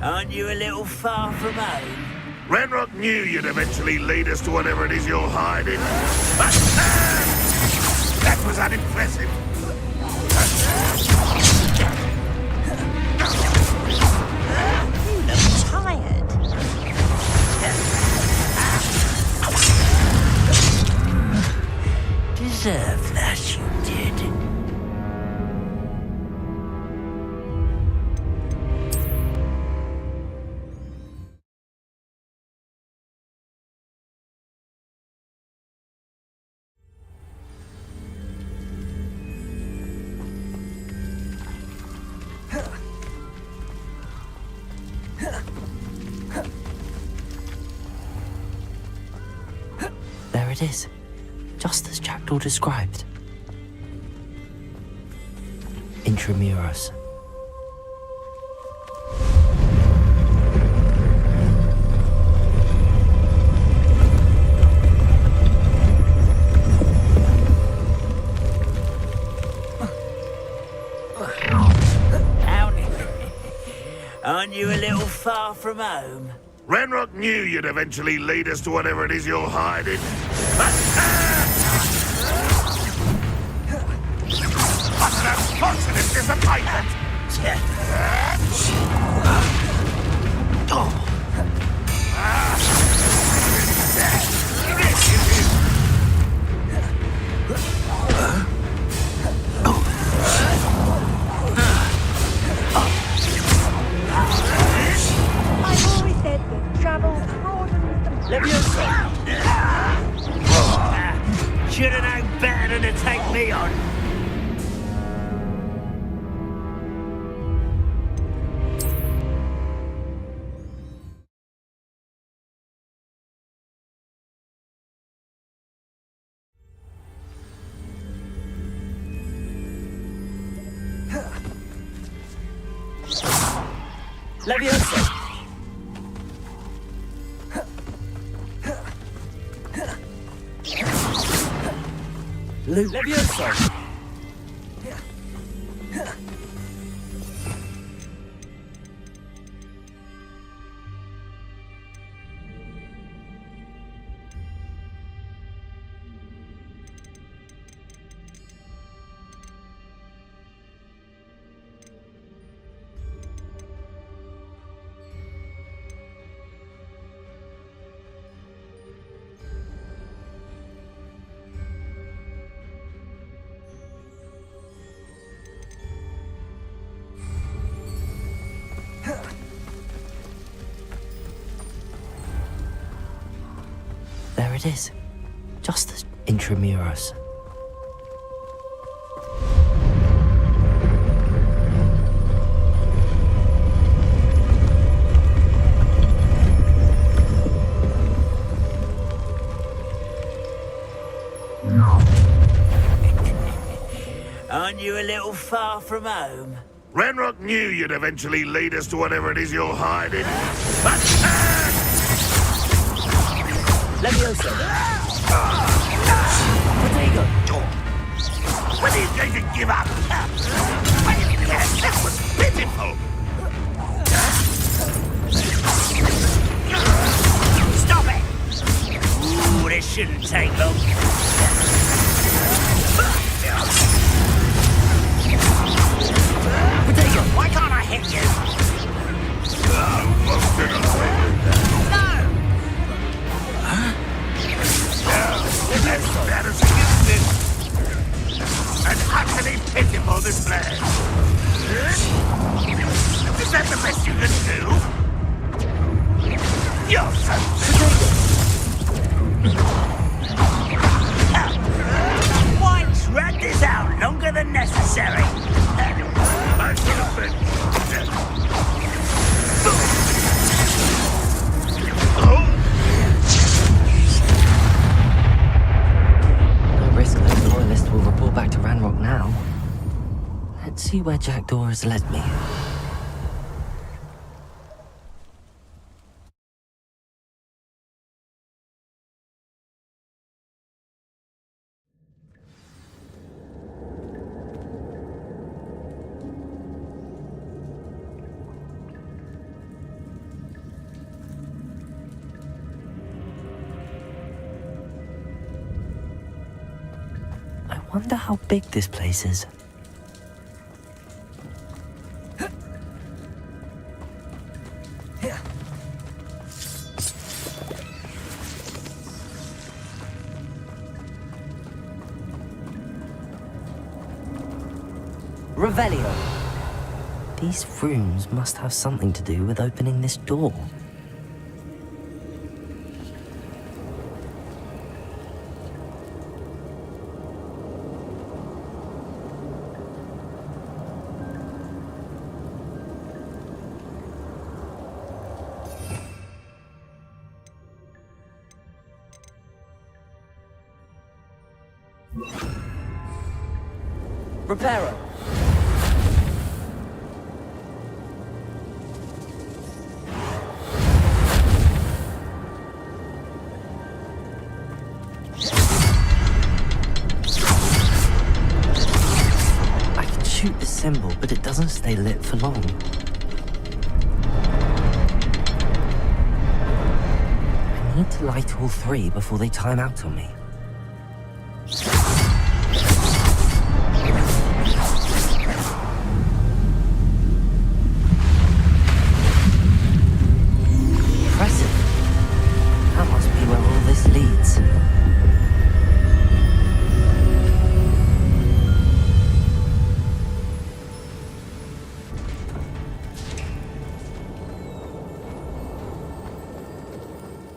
Aren't you a little far from home? Renrock knew you'd eventually lead us to whatever it is you're hiding. That was unimpressive. You look tired. Deserve that, you did. There it is, just as Jackdaw described. Intramuros. Aren't you a little far from home? Renrock knew you'd eventually lead us to whatever it is you're hiding. What an unfortunate disappointment! I've always said that travel broadens the... Leviosa! Should have known better than to take me on. Leviosa! Leviosa! There it is, just as Intramuros. Aren't you a little far from home? Renrock knew you'd eventually lead us to whatever it is you're hiding. Leviosa! Protego! When are you going to give up? Yes, that was pitiful! Stop it! Ooh, this shouldn't take long. Protego, why can't I hit you? That is useless! An utterly pitiful display! Is that the best you can do? You're so... Why drag this out longer than necessary? I should have been... No risk those loyalists will report back to Ranrock now. Let's see where Jackdaw has led me. Wonder how big this place is. Revelio. These rooms must have something to do with opening this door. Reparo. I can shoot the symbol, but it doesn't stay lit for long. I need to light all three before they time out on me.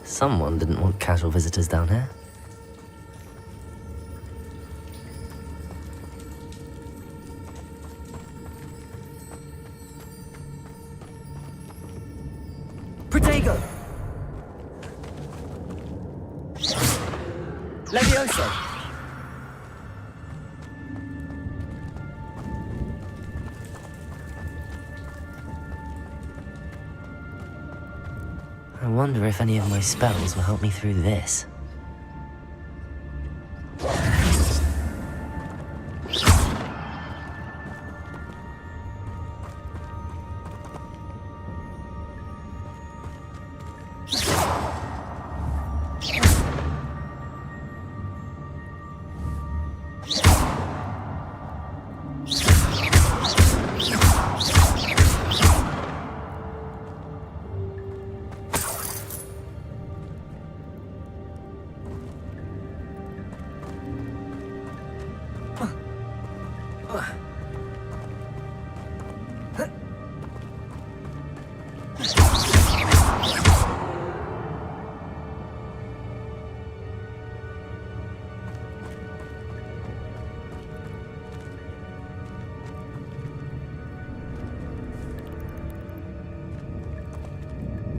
Someone didn't want casual visitors down here. Protego! Levioso! I wonder if any of my spells will help me through this.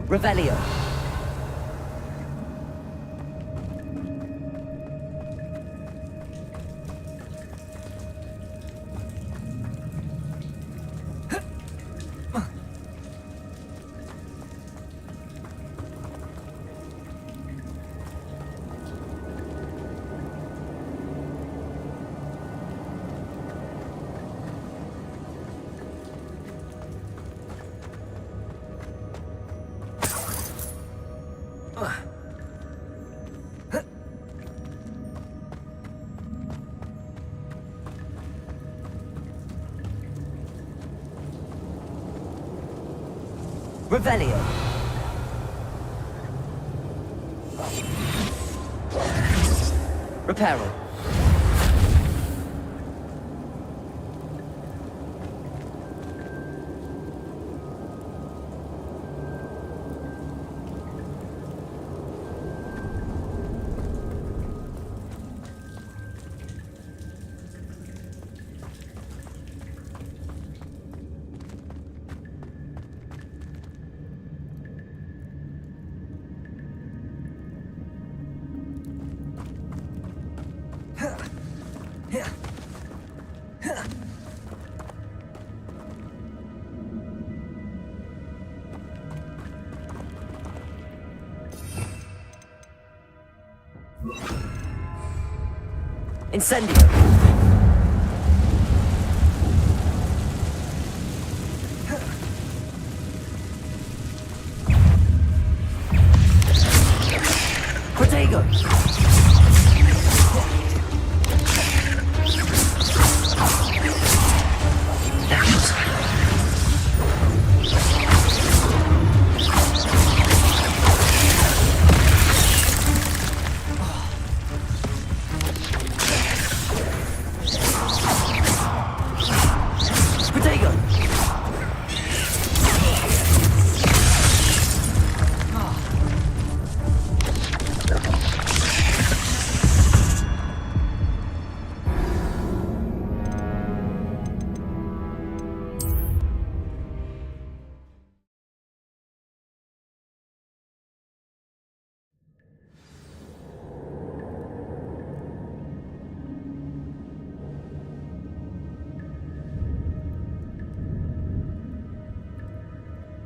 Revelio. Revelio. Reparo. Incendio. Protego.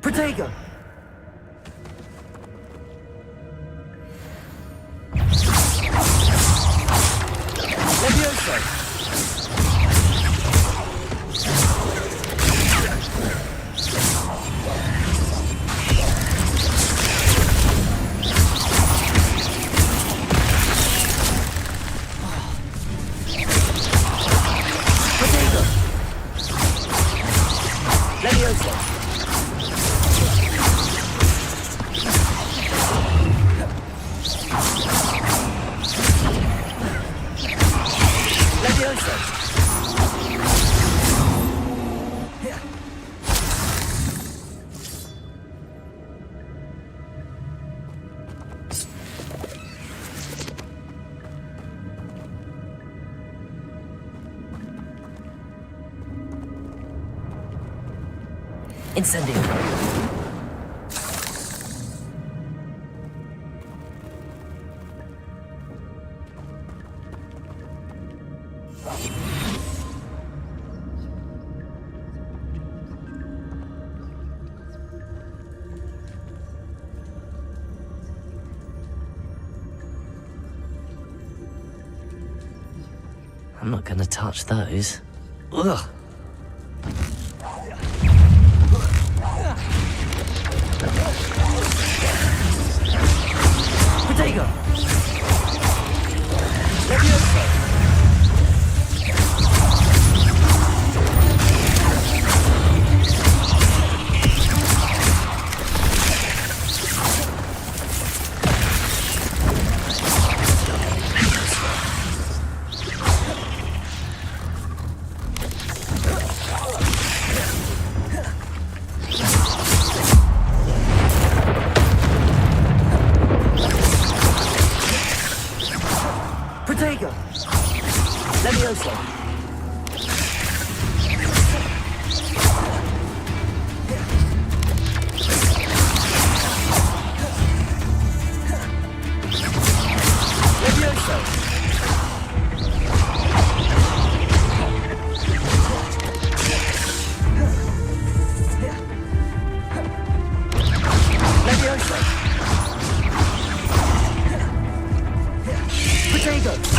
Protego! Levioso! Incendio. I'm not gonna touch those. Ugh. Protego! Levioso! Protego! Levioso! Levioso! Levioso! Protego!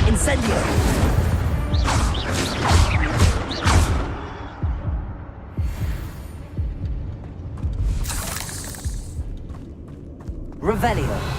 Incendio! Revelio!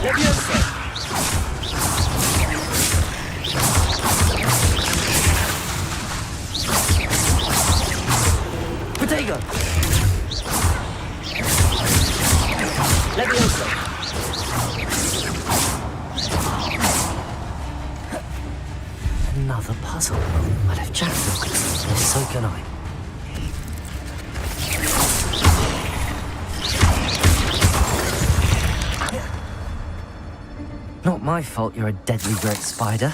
Levioso! 这个。Leviosa! Another puzzle. Well, if Jack Bill can solve this, so can I. Not my fault you're a deadly great spider.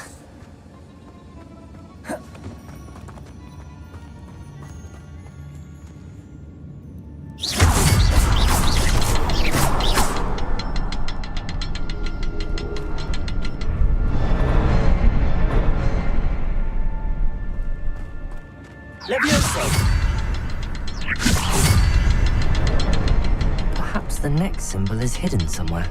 Perhaps the next symbol is hidden somewhere.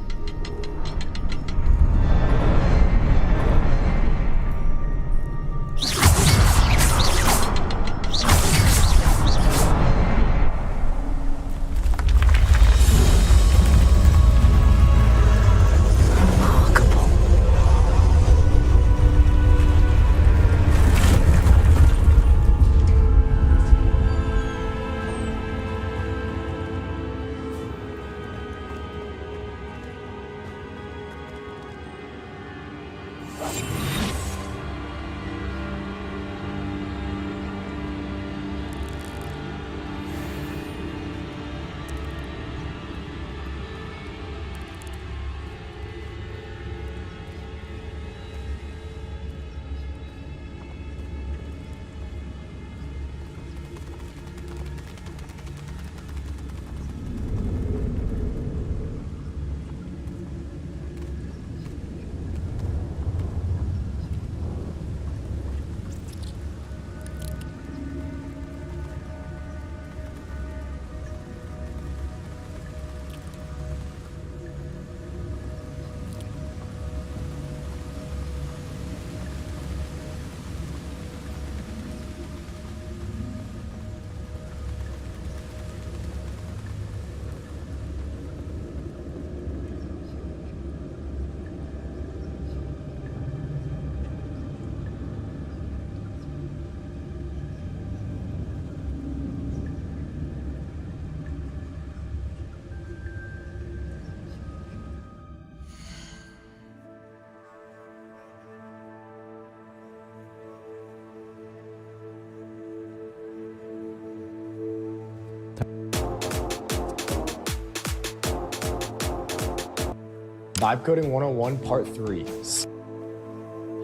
Vibe Coding 101 Part 3.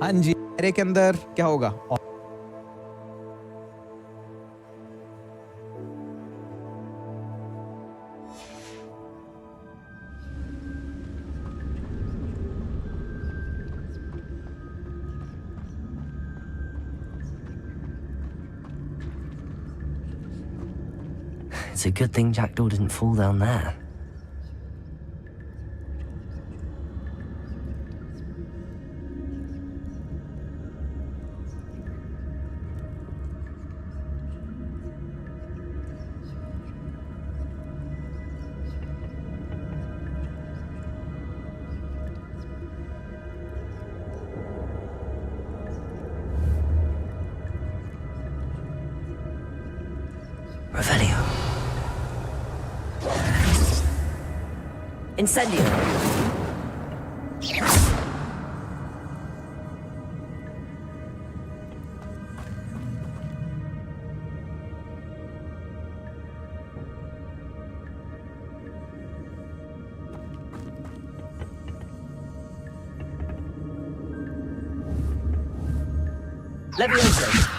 हाँ जी, मेरे के अंदर क्या होगा? It's a good thing Jackdaw didn't fall down there. Revelio. Incendio. Leviosa.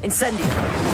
Incendio!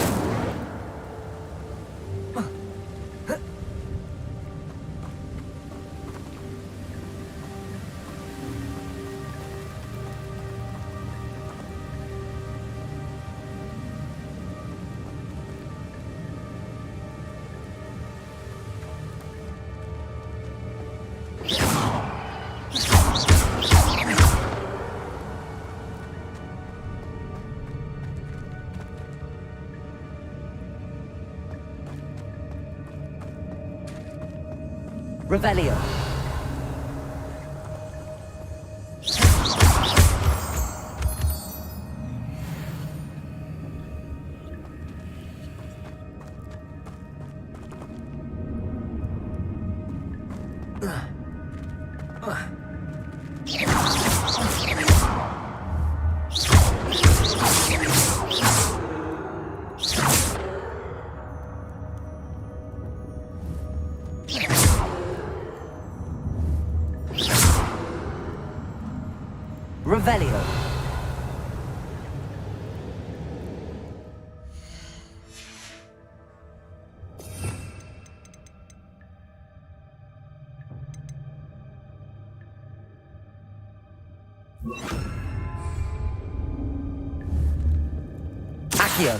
Revelio. Revelio. Accio.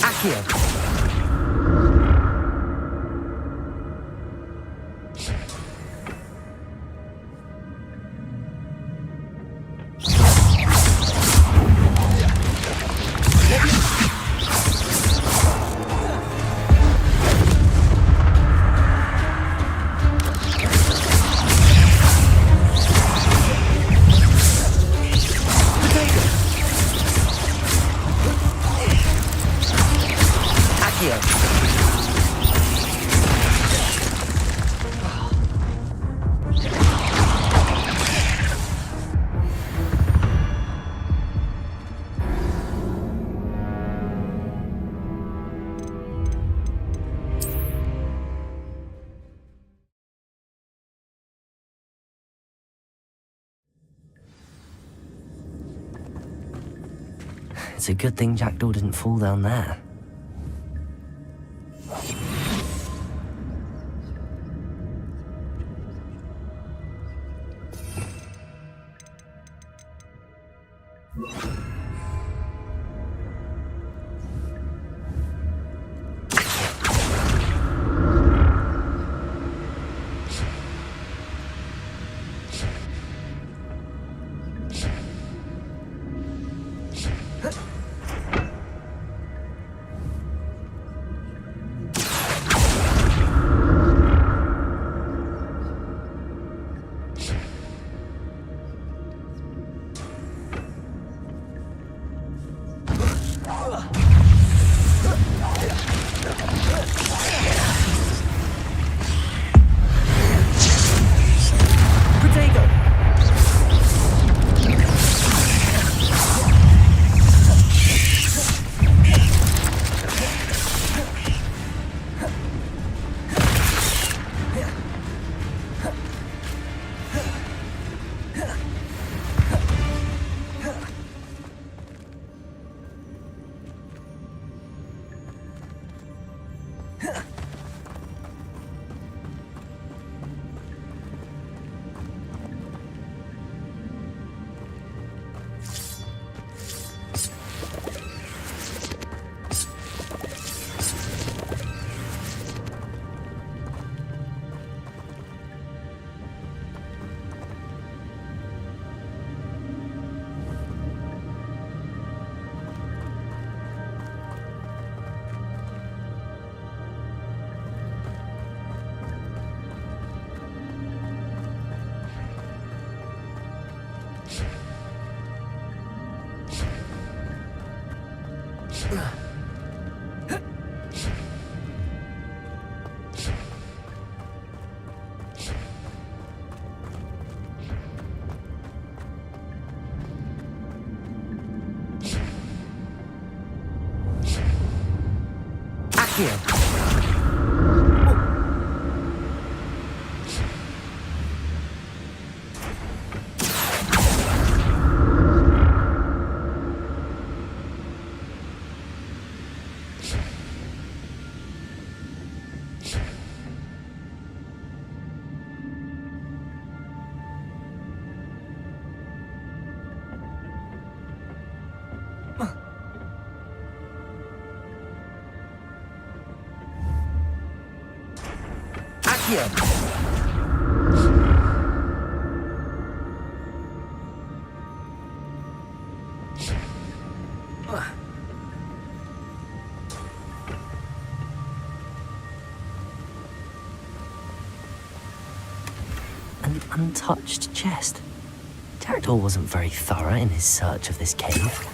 Accio. It's a good thing Jackdaw didn't fall down there. Accio. An untouched chest. Jackdaw wasn't very thorough in his search of this cave.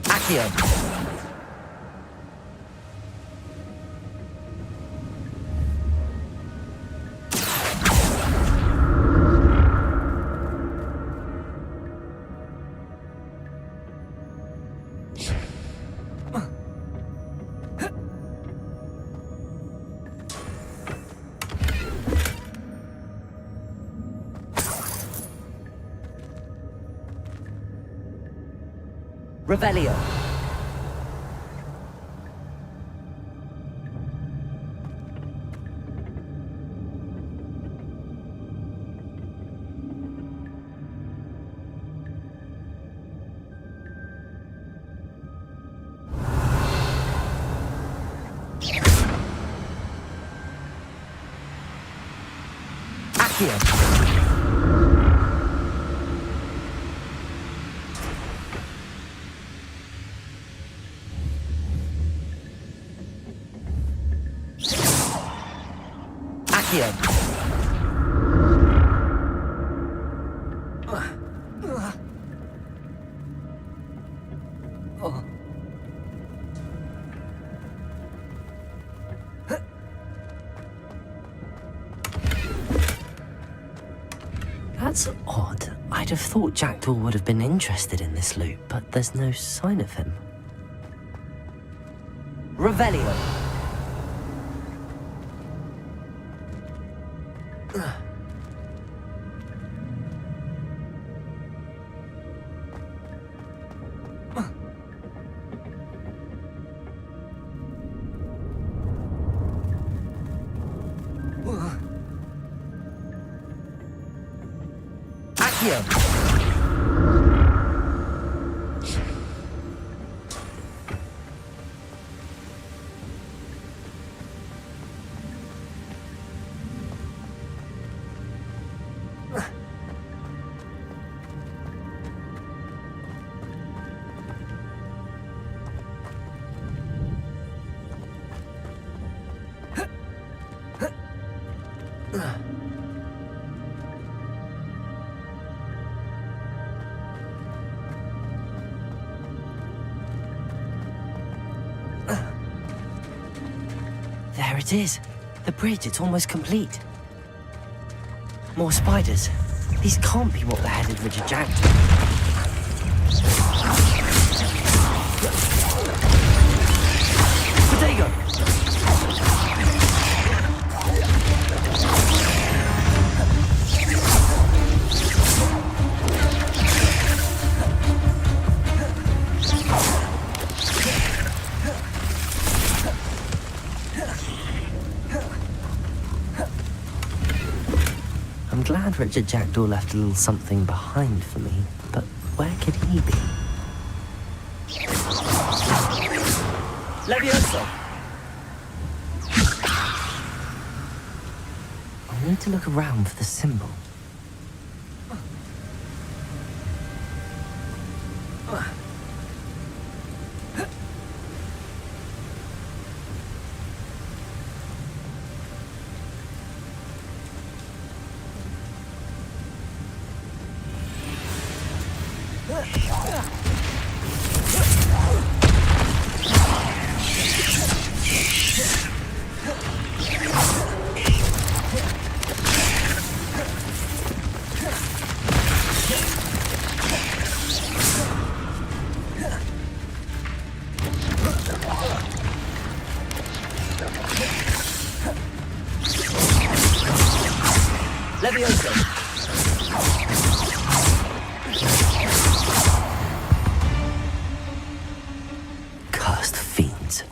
Accio. Revelio. Accio. That's odd. I'd have thought Jackdaw would have been interested in this loot, but there's no sign of him. Revelio. There it is. The bridge, it's almost complete. More spiders. These can't be what beheaded Richard Jackdaw. Potato! I'm glad Richard Jackdaw left a little something behind for me, but where could he be? Levioso! I need to look around for the symbol. Levioso! Cursed fiends.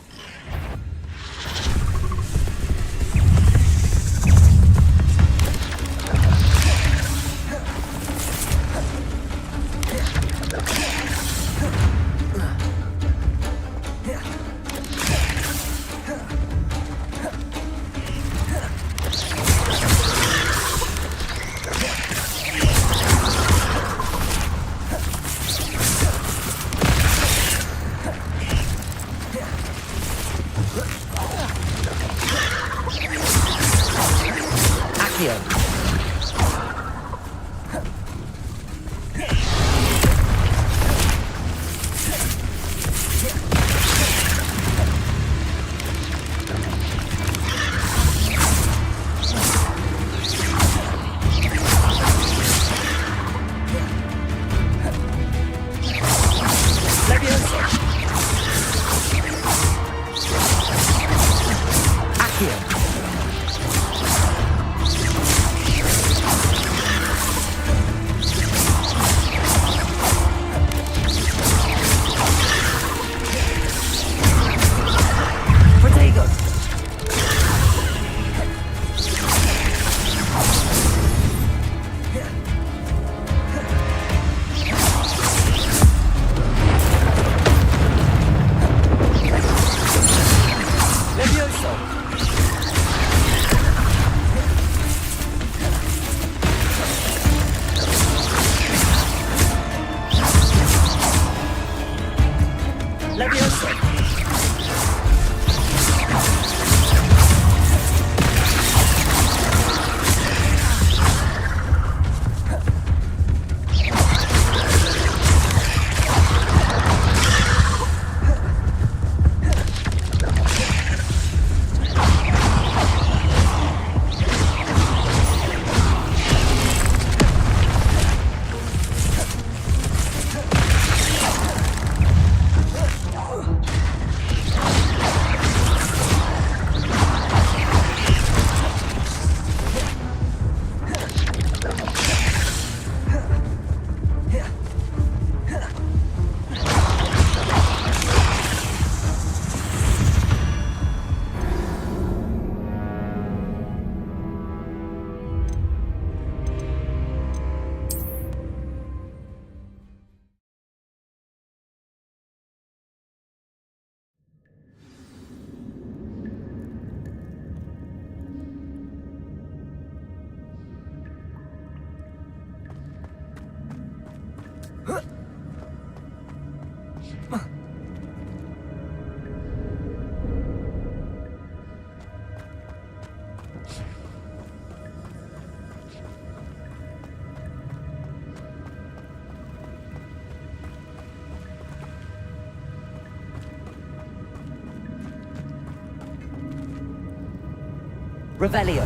Revelio.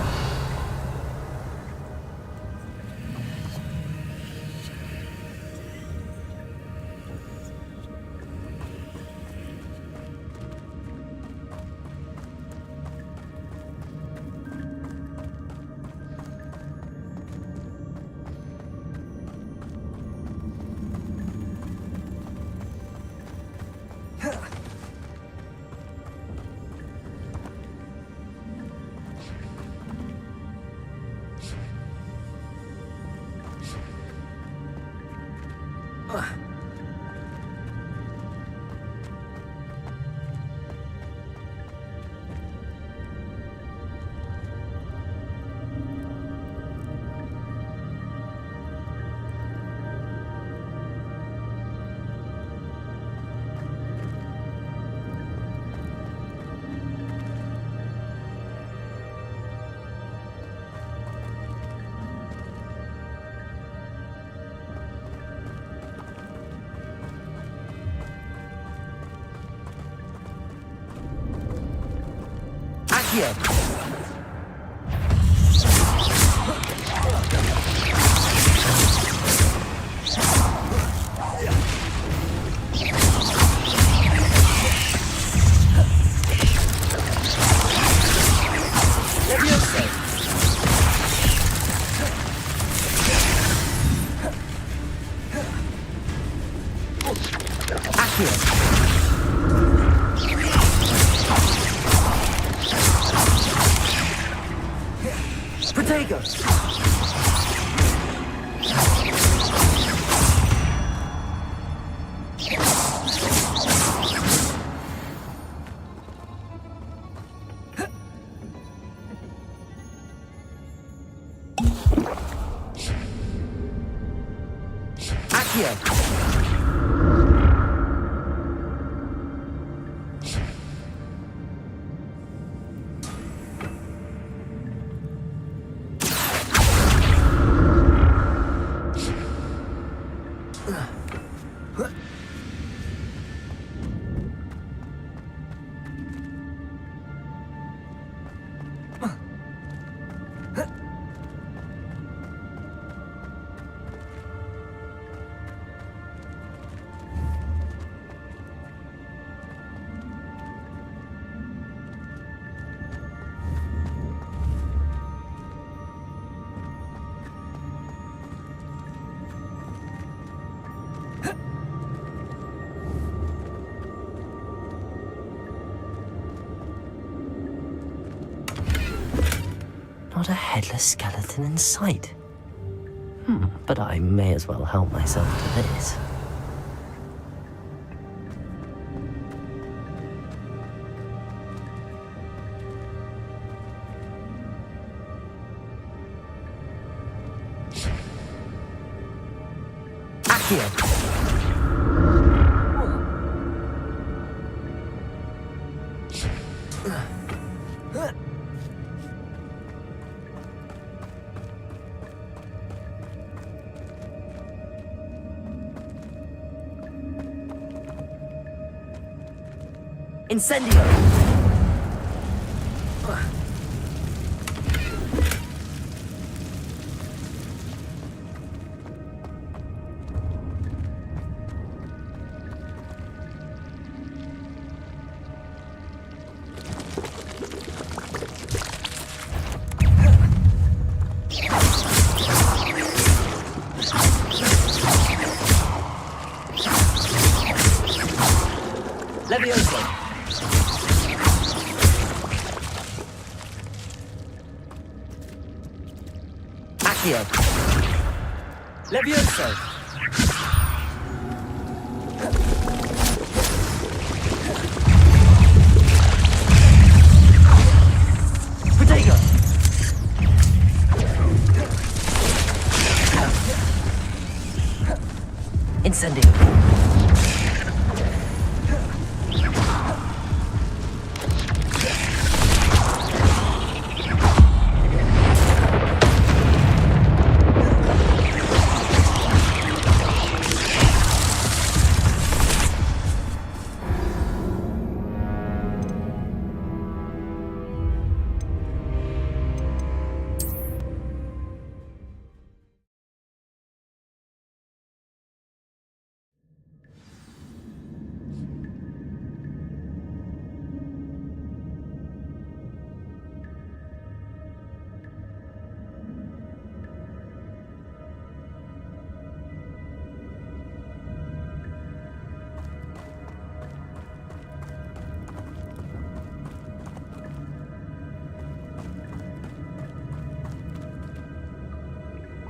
Accio! Protego! Accio! Not a headless skeleton in sight. But I may as well help myself to this. Accio! Incendio! Levioso! Accio! Levioso! Protego! Incendio!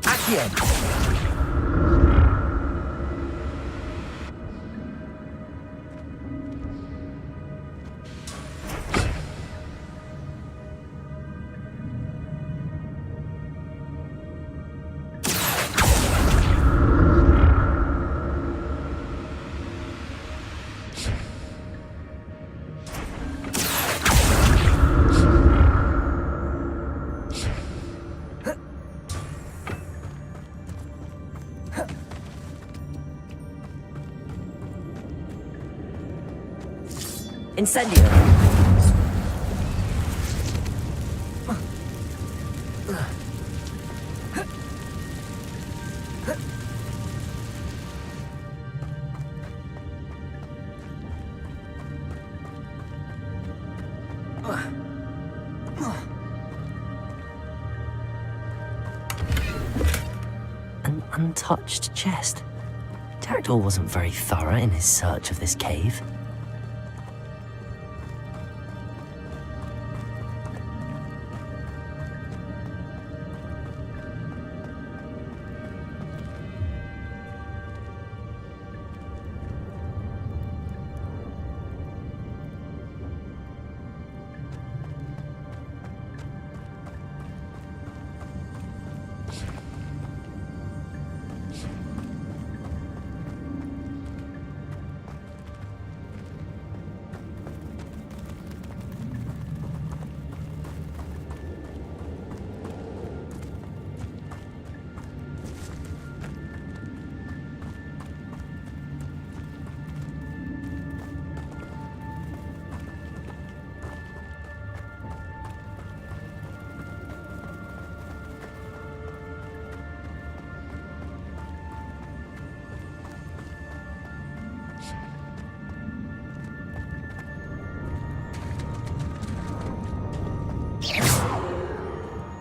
Accio! Incendio! An untouched chest. Jackdaw wasn't very thorough in his search of this cave.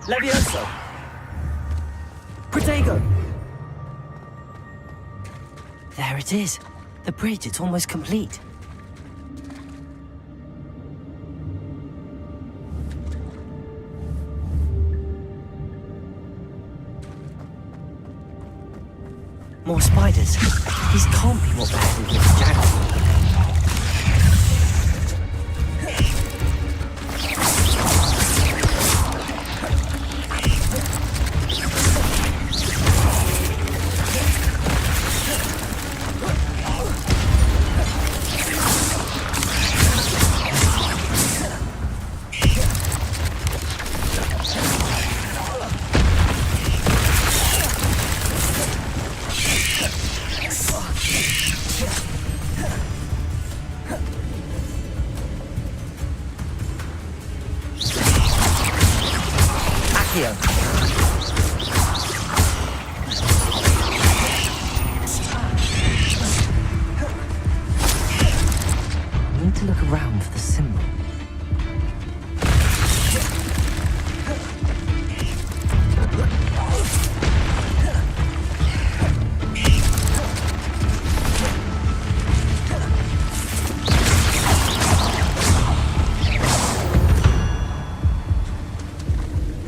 Levioso! Protego! There it is. The bridge, it's almost complete. More spiders. These can't be what happened with the jackal. I need to look around for the symbol.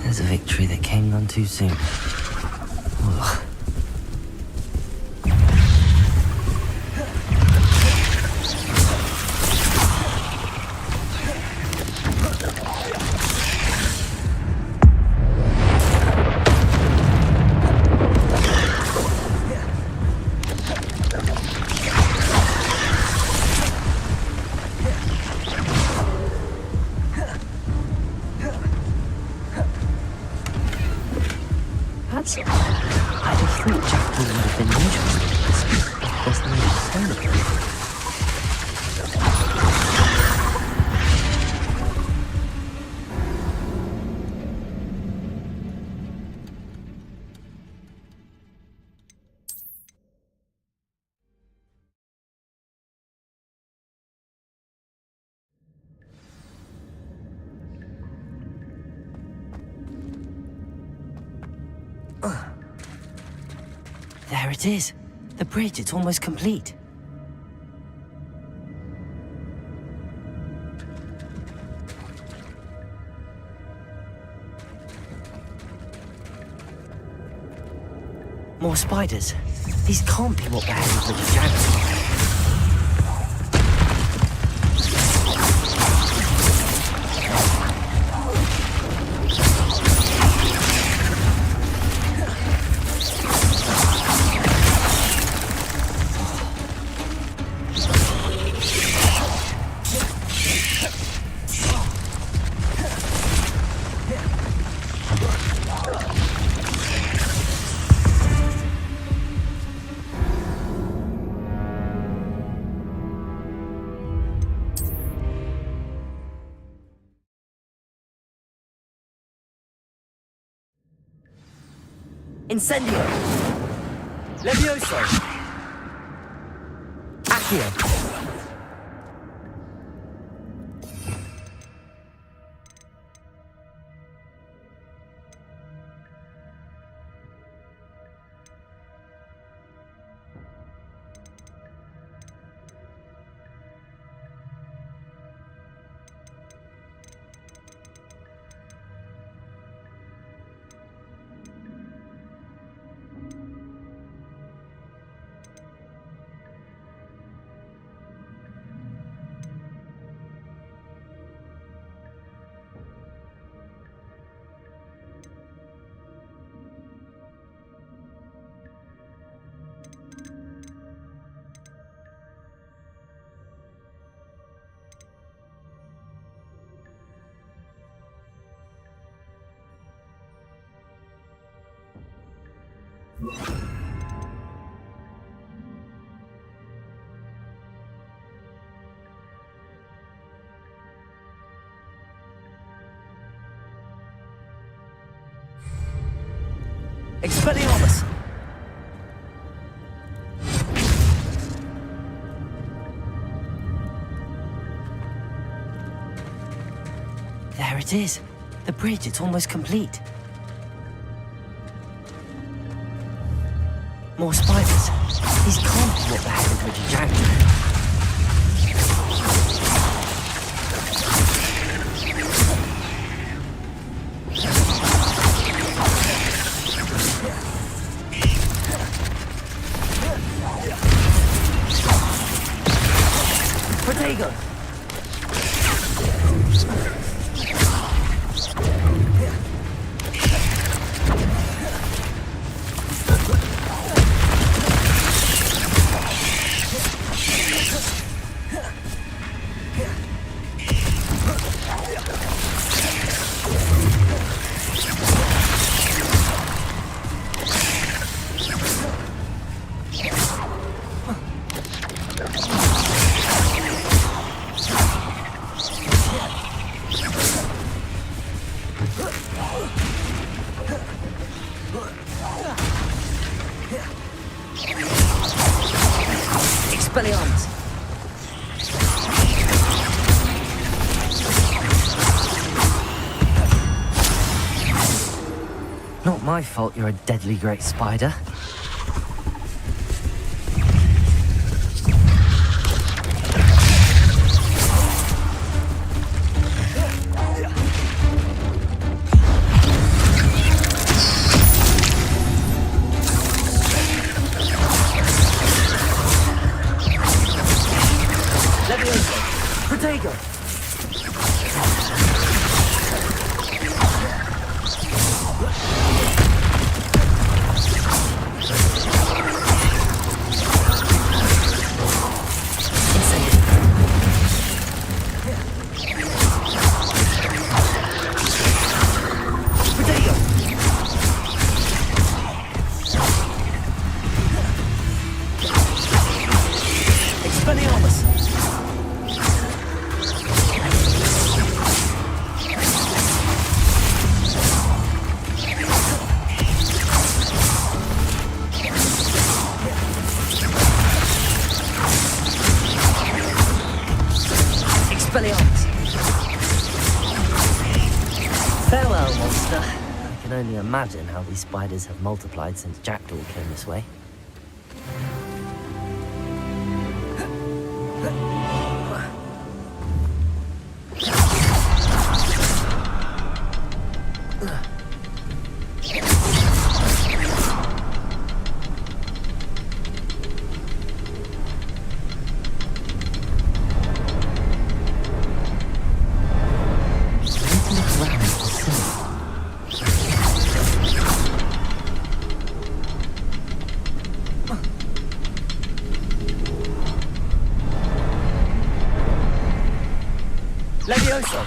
There's a victory that came none too soon. Ugh. I'd have thought Jackal would have been interested in this, but there's no sign of him. There it is. The bridge, it's almost complete. More spiders. These can't be what happened with the jackal. Incendio. Levioso. Accio. Expelliarmus! There it is. The bridge, it's almost complete. More spiders. These can't be what the head of Bridge Jack. Protego! Expelliarmus! Not my fault you're a deadly great spider. Protego! Expelliarmus! Expelliarmus! Farewell, monster. I can only imagine how these spiders have multiplied since Jackdaw came this way. Levioso!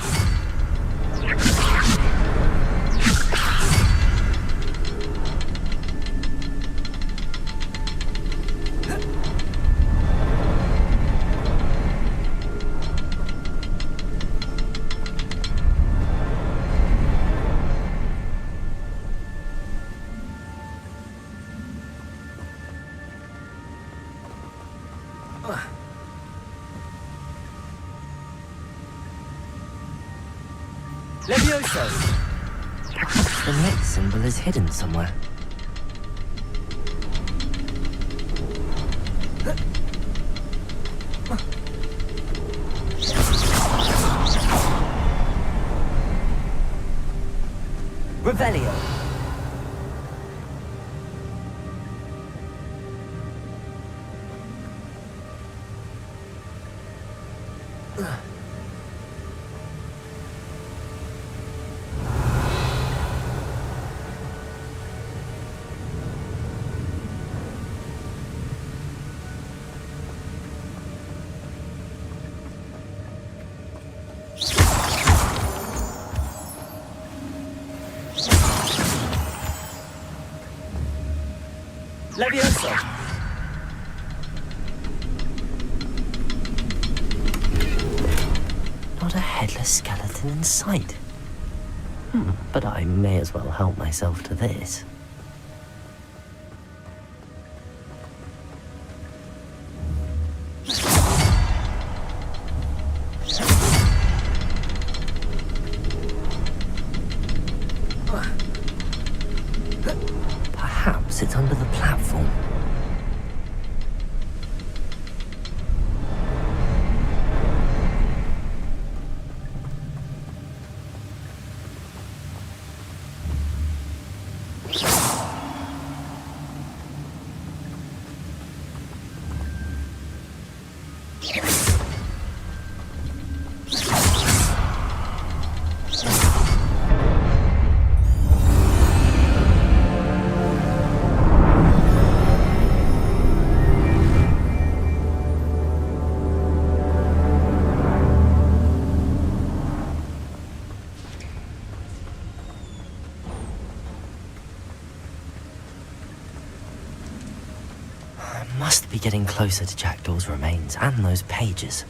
Levioso! Perhaps the next symbol is hidden somewhere. Revelio. Levioso! Not a headless skeleton in sight. But I may as well help myself to this. Perhaps it's under the platform. Must be getting closer to Jackdaw's remains and those pages.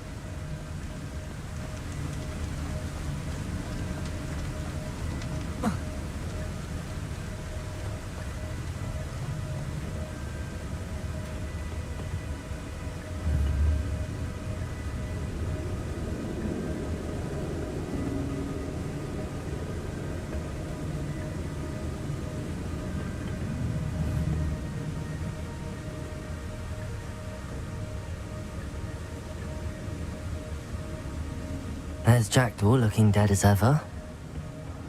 There's Jackdaw looking dead as ever.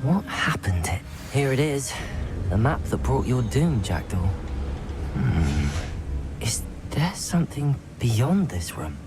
What happened? Here it is. The map that brought your doom, Jackdaw. Is there something beyond this room?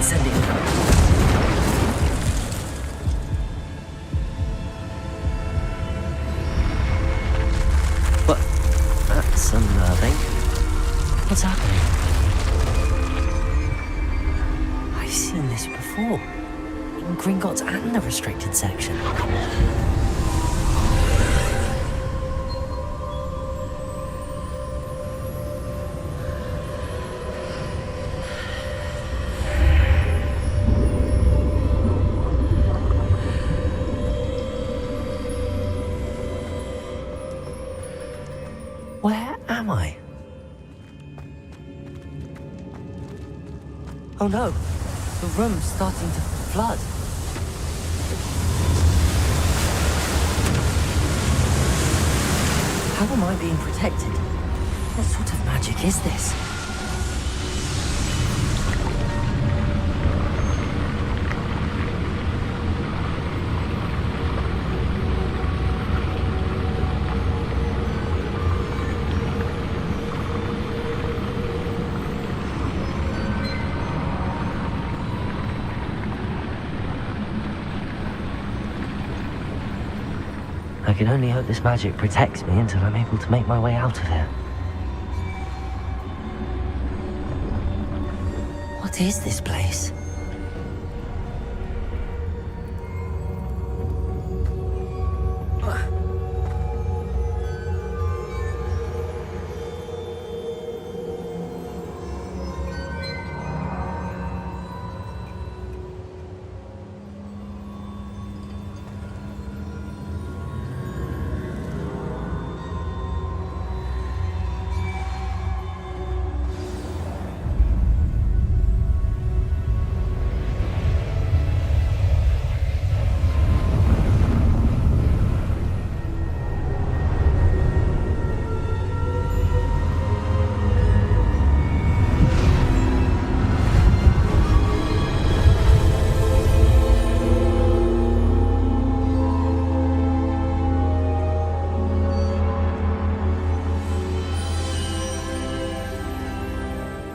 Incendio. What? That's unnerving. What's happening? I've seen this before. In Gringotts and the restricted section. Where am I? Oh no, the room's starting to flood. How am I being protected? What sort of magic is this? I can only hope this magic protects me until I'm able to make my way out of here. What is this place?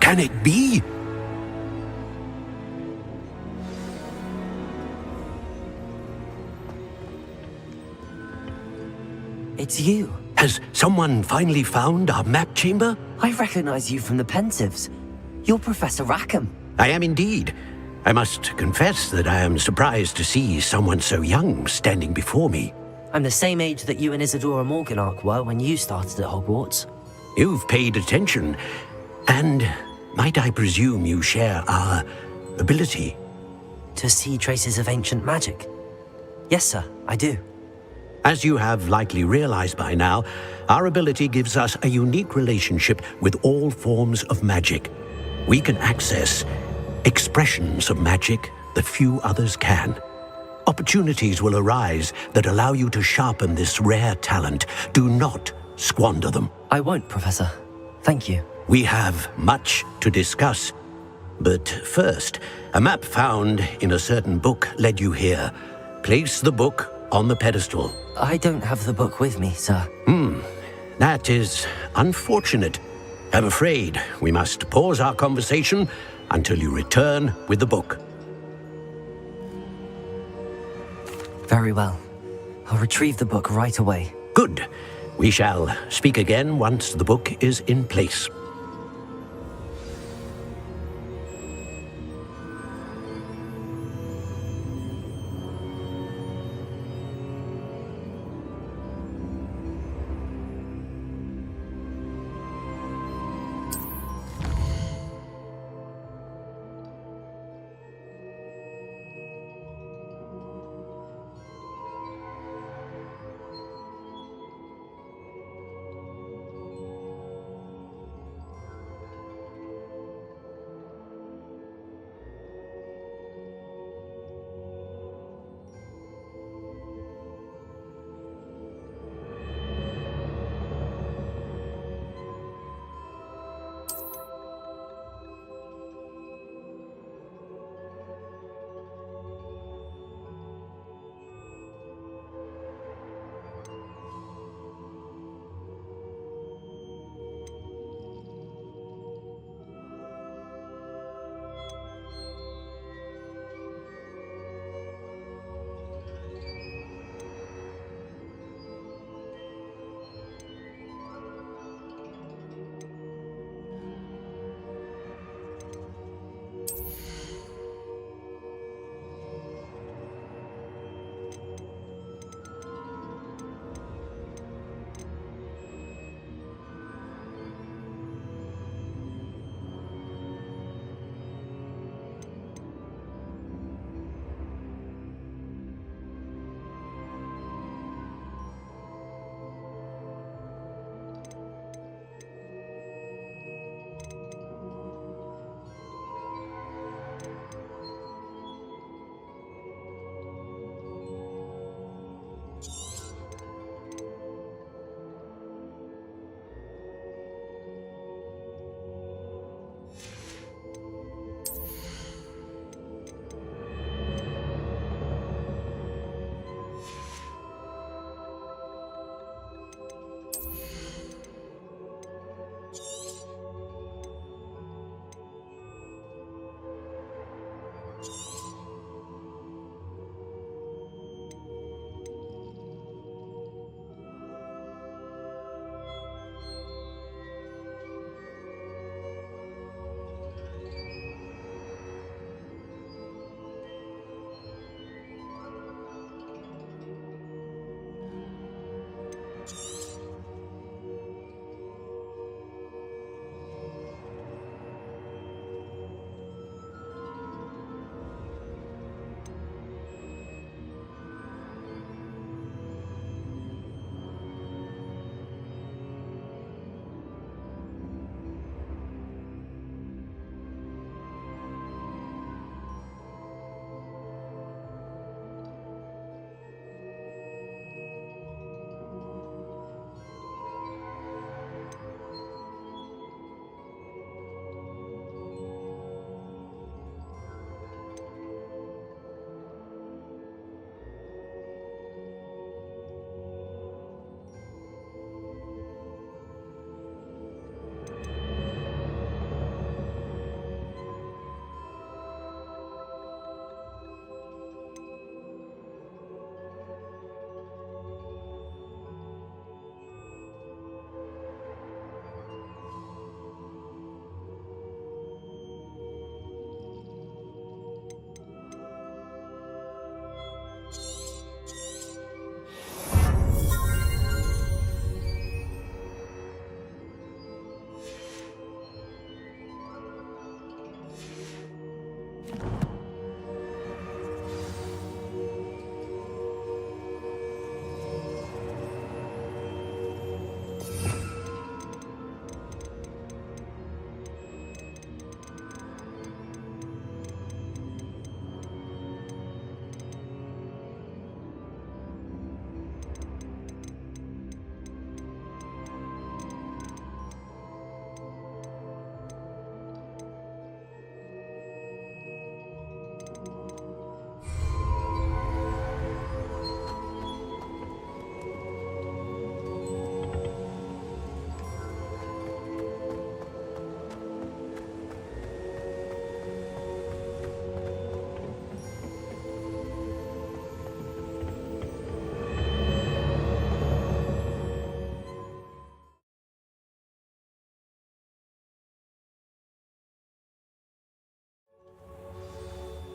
Can it be? It's you. Has someone finally found our map chamber? I recognize you from the Pensives. You're Professor Rackham. I am indeed. I must confess that I am surprised to see someone so young standing before me. I'm the same age that you and Isadora Morganach were when you started at Hogwarts. You've paid attention, and might I presume you share our ability? To see traces of ancient magic? Yes, sir, I do. As you have likely realized by now, our ability gives us a unique relationship with all forms of magic. We can access expressions of magic that few others can. Opportunities will arise that allow you to sharpen this rare talent. Do not squander them. I won't, Professor. Thank you. We have much to discuss. But first, a map found in a certain book led you here. Place the book on the pedestal. I don't have the book with me, sir. That is unfortunate. I'm afraid we must pause our conversation until you return with the book. Very well. I'll retrieve the book right away. Good. We shall speak again once the book is in place.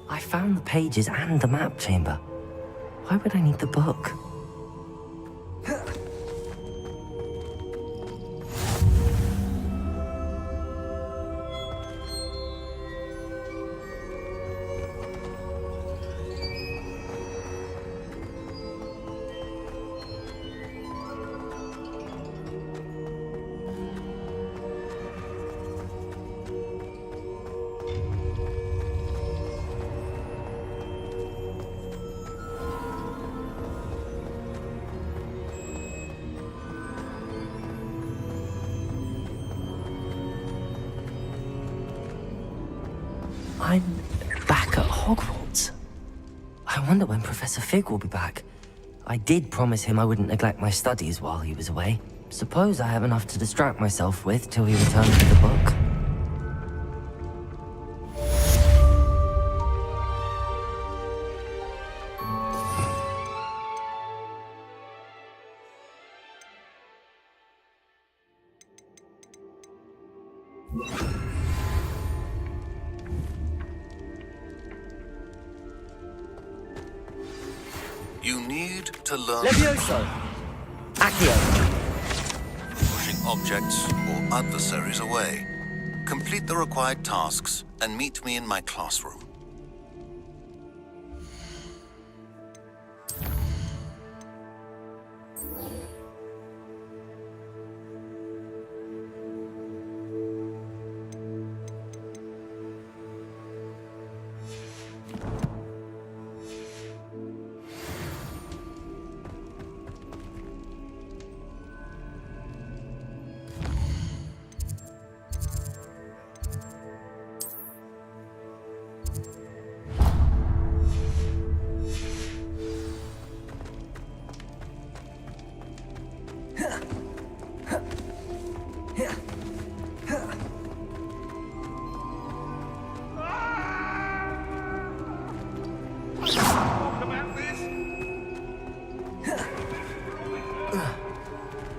I found the pages and the map chamber. Why would I need the book? I'm back at Hogwarts. I wonder when Professor Fig will be back. I did promise him I wouldn't neglect my studies while he was away. Suppose I have enough to distract myself with till he returns with the book. You need to learn Levioso! Accio! pushing objects or adversaries away. Complete the required tasks and meet me in my classroom.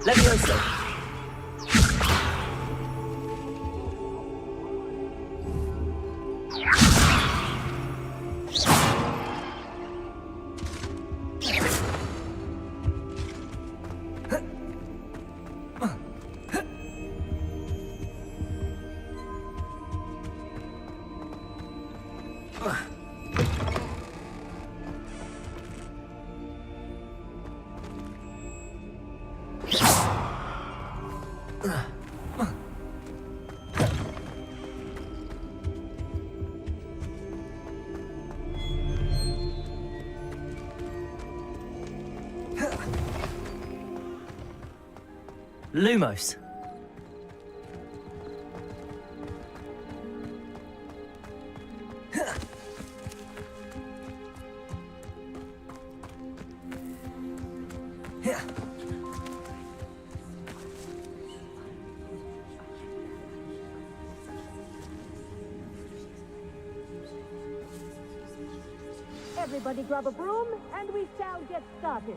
Levioso! Lumos. Everybody grab a broom, and we shall get started.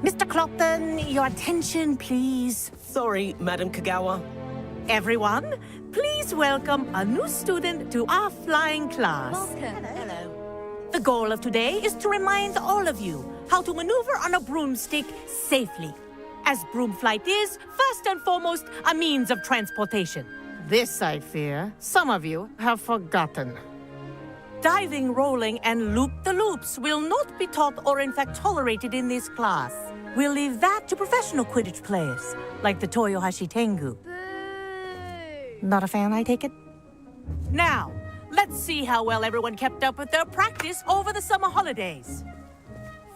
Mr. Clopton, your attention, please. Sorry, Madam Kagawa. Everyone, please welcome a new student to our flying class. Welcome. Hello. The goal of today is to remind all of you how to maneuver on a broomstick safely, as broom flight is, first and foremost, a means of transportation. This, I fear, some of you have forgotten. Diving, rolling, and loop-the-loops will not be taught or in fact tolerated in this class. We'll leave that to professional Quidditch players, like the Toyohashi Tengu. Not a fan, I take it? Now, let's see how well everyone kept up with their practice over the summer holidays.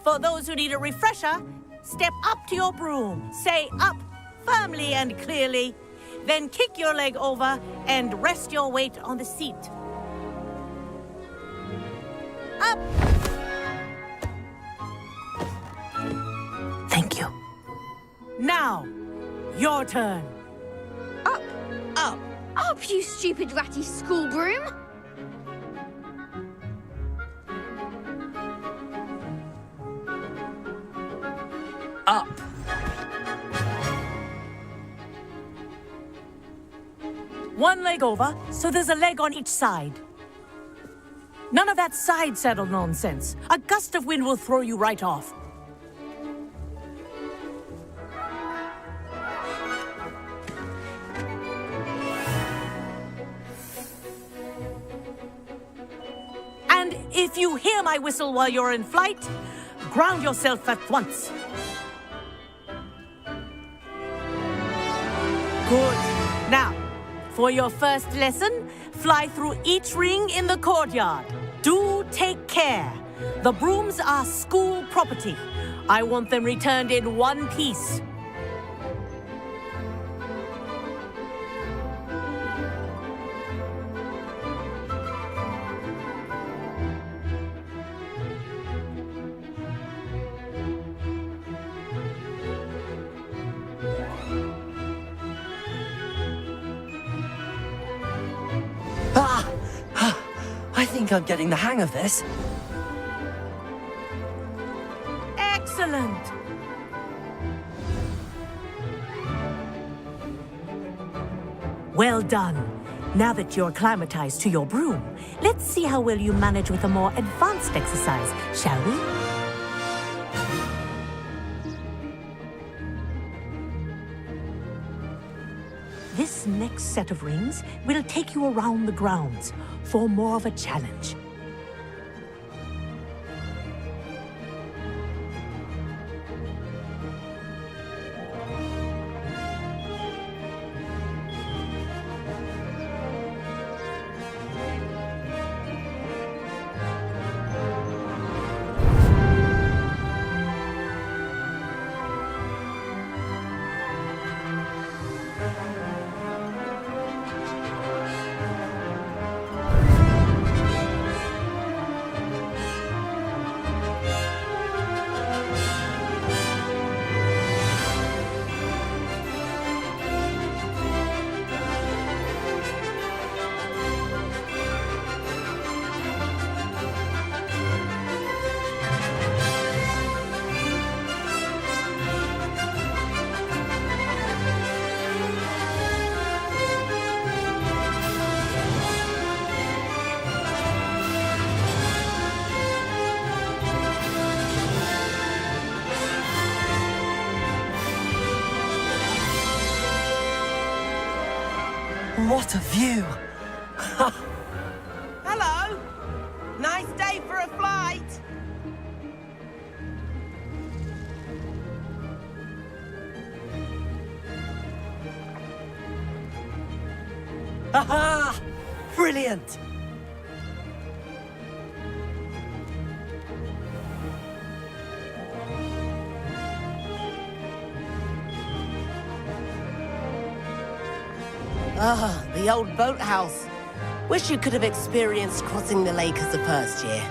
For those who need a refresher, step up to your broom, say up firmly and clearly, then kick your leg over and rest your weight on the seat. Up! Thank you. Now, your turn. Up. Up. Up, you stupid ratty school broom. Up. One leg over, so there's a leg on each side. None of that side saddle nonsense. A gust of wind will throw you right off. And if you hear my whistle while you're in flight, ground yourself at once. Good. Now, for your first lesson, fly through each ring in the courtyard. Do take care. The brooms are school property. I want them returned in one piece. I think I'm getting the hang of this. Excellent. Well done. Now that you're acclimatized to your broom, let's see how well you manage with a more advanced exercise, shall we? This next set of rings will take you around the grounds for more of a challenge. What a view! Hello! Nice day for a flight! Aha! Brilliant! Ah, the old boathouse. Wish you could have experienced crossing the lake as the first year.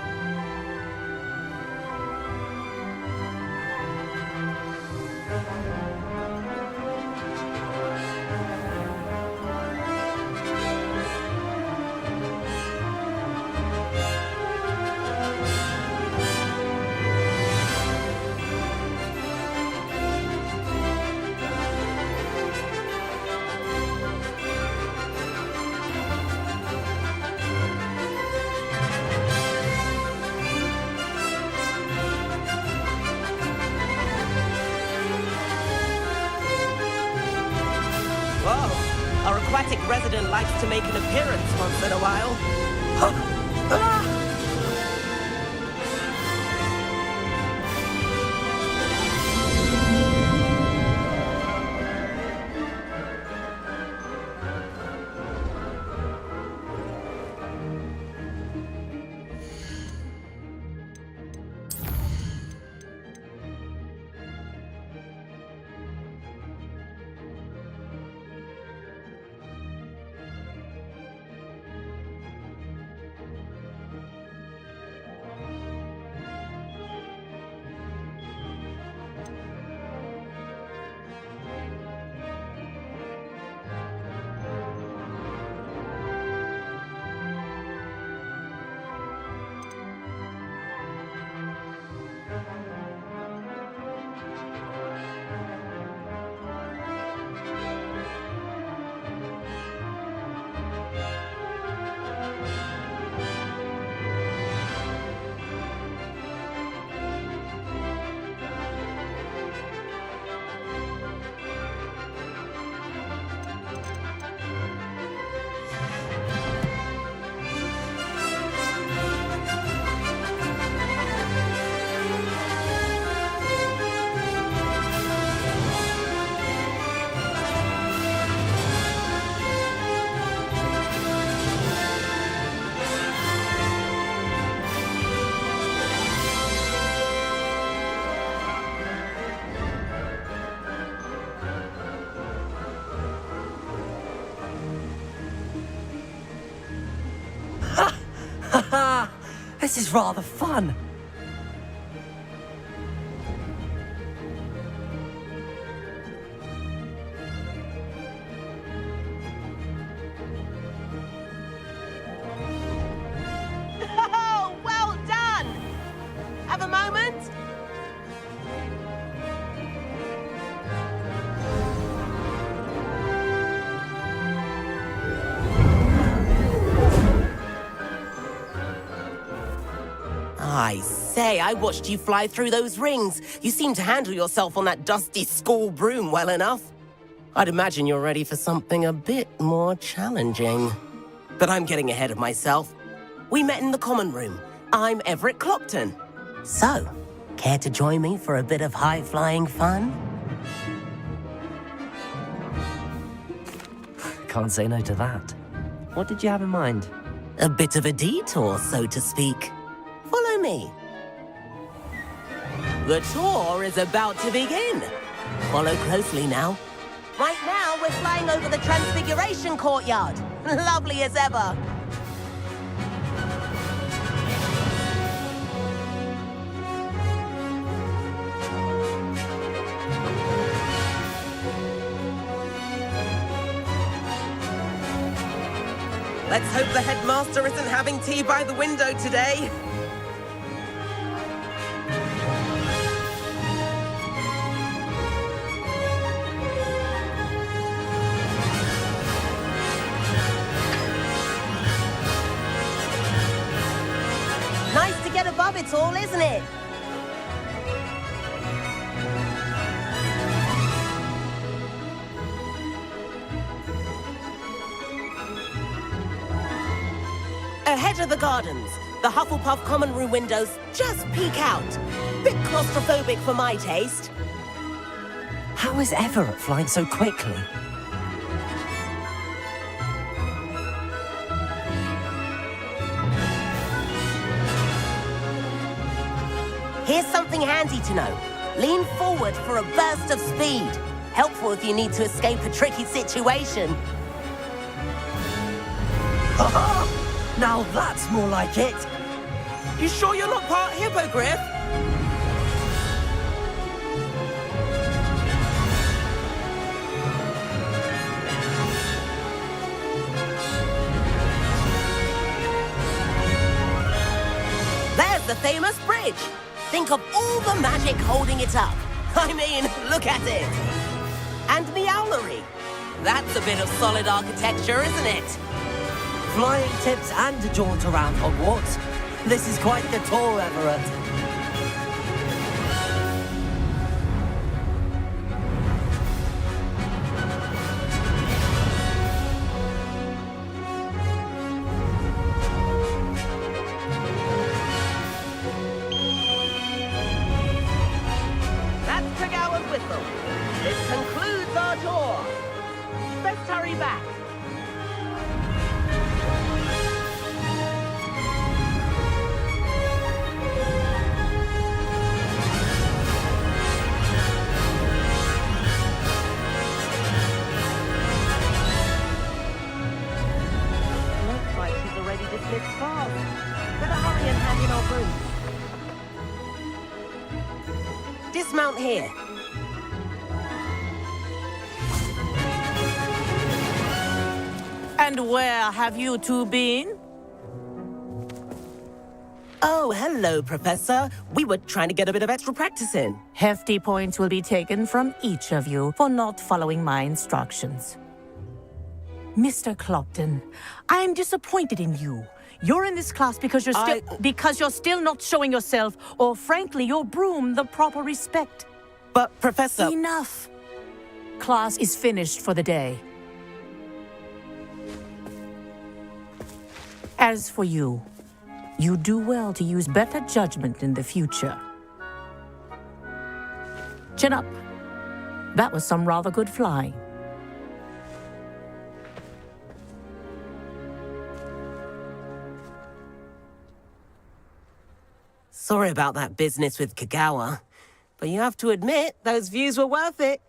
Whoa, our aquatic resident likes to make an appearance once in a while. This is rather fun. Oh, well done! Have a moment? I say, I watched you fly through those rings. You seem to handle yourself on that dusty school broom well enough. I'd imagine you're ready for something a bit more challenging. But I'm getting ahead of myself. We met in the common room. I'm Everett Clopton. So, care to join me for a bit of high-flying fun? Can't say no to that. What did you have in mind? A bit of a detour, so to speak. Follow me. The tour is about to begin. Follow closely now. Right now, we're flying over the Transfiguration Courtyard. Lovely as ever. Let's hope the headmaster isn't having tea by the window today. Nice to get above it all, isn't it? Ahead of the gardens, the Hufflepuff common room windows just peek out. Bit claustrophobic for my taste. How is Everett flying so quickly? Here's something handy to know. Lean forward for a burst of speed. Helpful if you need to escape a tricky situation. Now that's more like it. You sure you're not part hippogriff? There's the famous bridge. Think of all the magic holding it up. I mean, look at it. And the owlery. That's a bit of solid architecture, isn't it? Flying tips and a jaunt around Hogwarts. This is quite the tour, Everett. That's Kagawa's whistle. This concludes our tour. Let's hurry back. Dismissed fast. Better hurry and hand in our broom. Dismount here. And where have you two been? Oh, hello, Professor. We were trying to get a bit of extra practice in. Hefty points will be taken from each of you for not following my instructions. Mr. Clopton, I'm disappointed in you. You're in this class because you're still not showing yourself, or frankly, your broom the proper respect. But, Professor... Enough. Class is finished for the day. As for you, you do well to use better judgment in the future. Chin up. That was some rather good flying. Sorry about that business with Kagawa, but you have to admit, those views were worth it.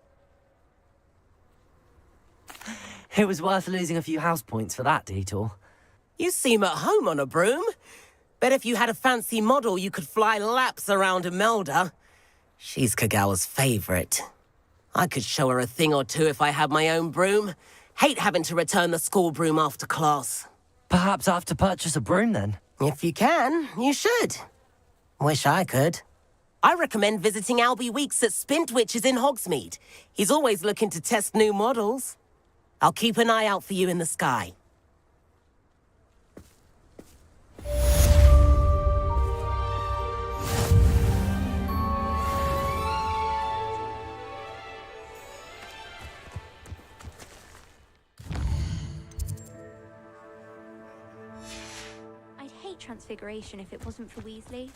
It was worth losing a few house points for that detour. You seem at home on a broom. Bet if you had a fancy model, you could fly laps around Imelda. She's Kagawa's favorite. I could show her a thing or two if I had my own broom. Hate having to return the school broom after class. Perhaps I have to purchase a broom then? If you can, you should. Wish I could. I recommend visiting Albie Weeks at Spintwitches in Hogsmeade. He's always looking to test new models. I'll keep an eye out for you in the sky. I'd hate Transfiguration if it wasn't for Weasley.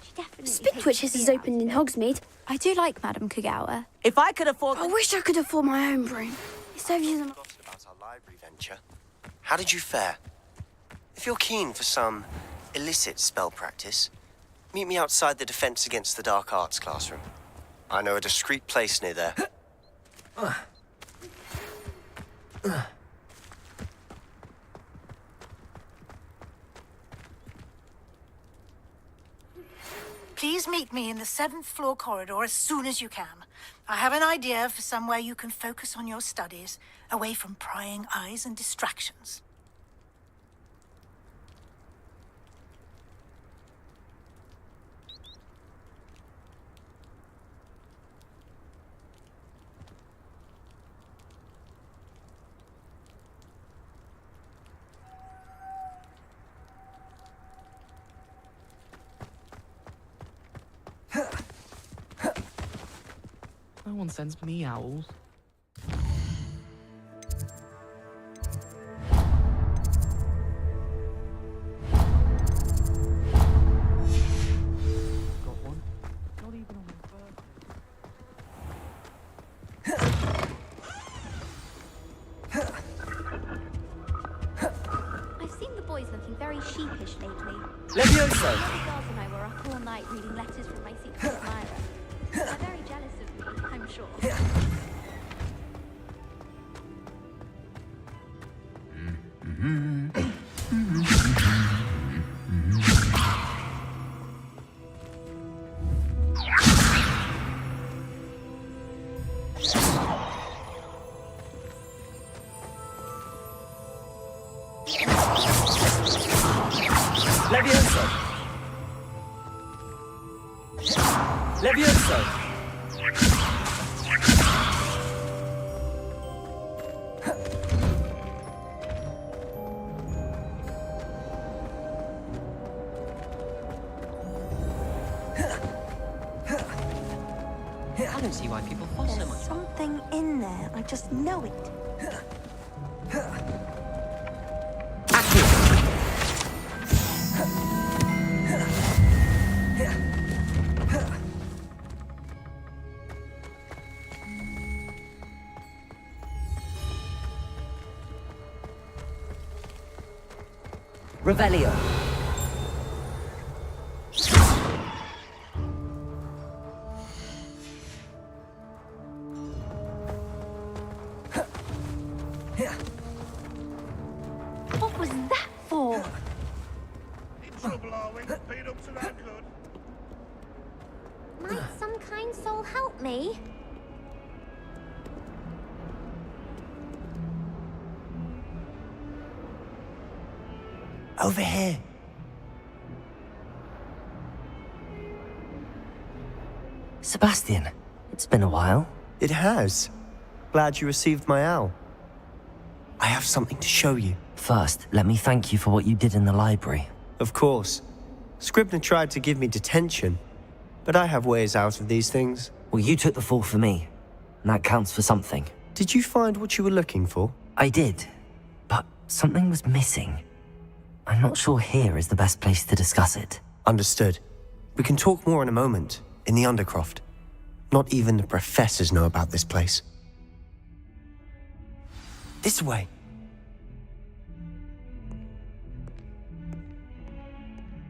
She definitely Spintwitches is opened in Hogsmeade. I do like Madame Kagawa. If I could afford... I wish I could afford my own broom. Instead of using... About our library venture. How did you fare? If you're keen for some illicit spell practice, meet me outside the Defense Against the Dark Arts classroom. I know a discreet place near there. Please meet me in the 7th floor corridor as soon as you can. I have an idea for somewhere you can focus on your studies, away from prying eyes and distractions. No one sends me owls. Got one. Not even on my I've seen the boys looking very sheepish lately. Levioso! The other girls and I were up all night reading letters from my secret admirer. They're very jealous of me, I'm sure. Levioso! Levioso! I don't see why people fuss so much. Something in there, I just know it. Revelio. What was that for? In trouble, are we? Been up to that good? Might some kind soul help me? Over here. Sebastian, it's been a while. It has. Glad you received my owl. I have something to show you. First, let me thank you for what you did in the library. Of course. Scribner tried to give me detention, but I have ways out of these things. Well, you took the fall for me, and that counts for something. Did you find what you were looking for? I did, but something was missing. I'm not sure here is the best place to discuss it. Understood. We can talk more in a moment, in the Undercroft. Not even the professors know about this place. This way.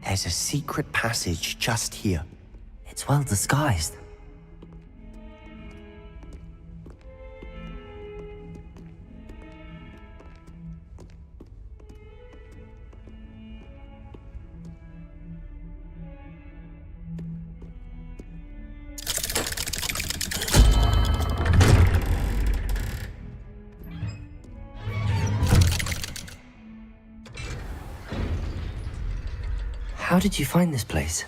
There's a secret passage just here. It's well disguised. How did you find this place?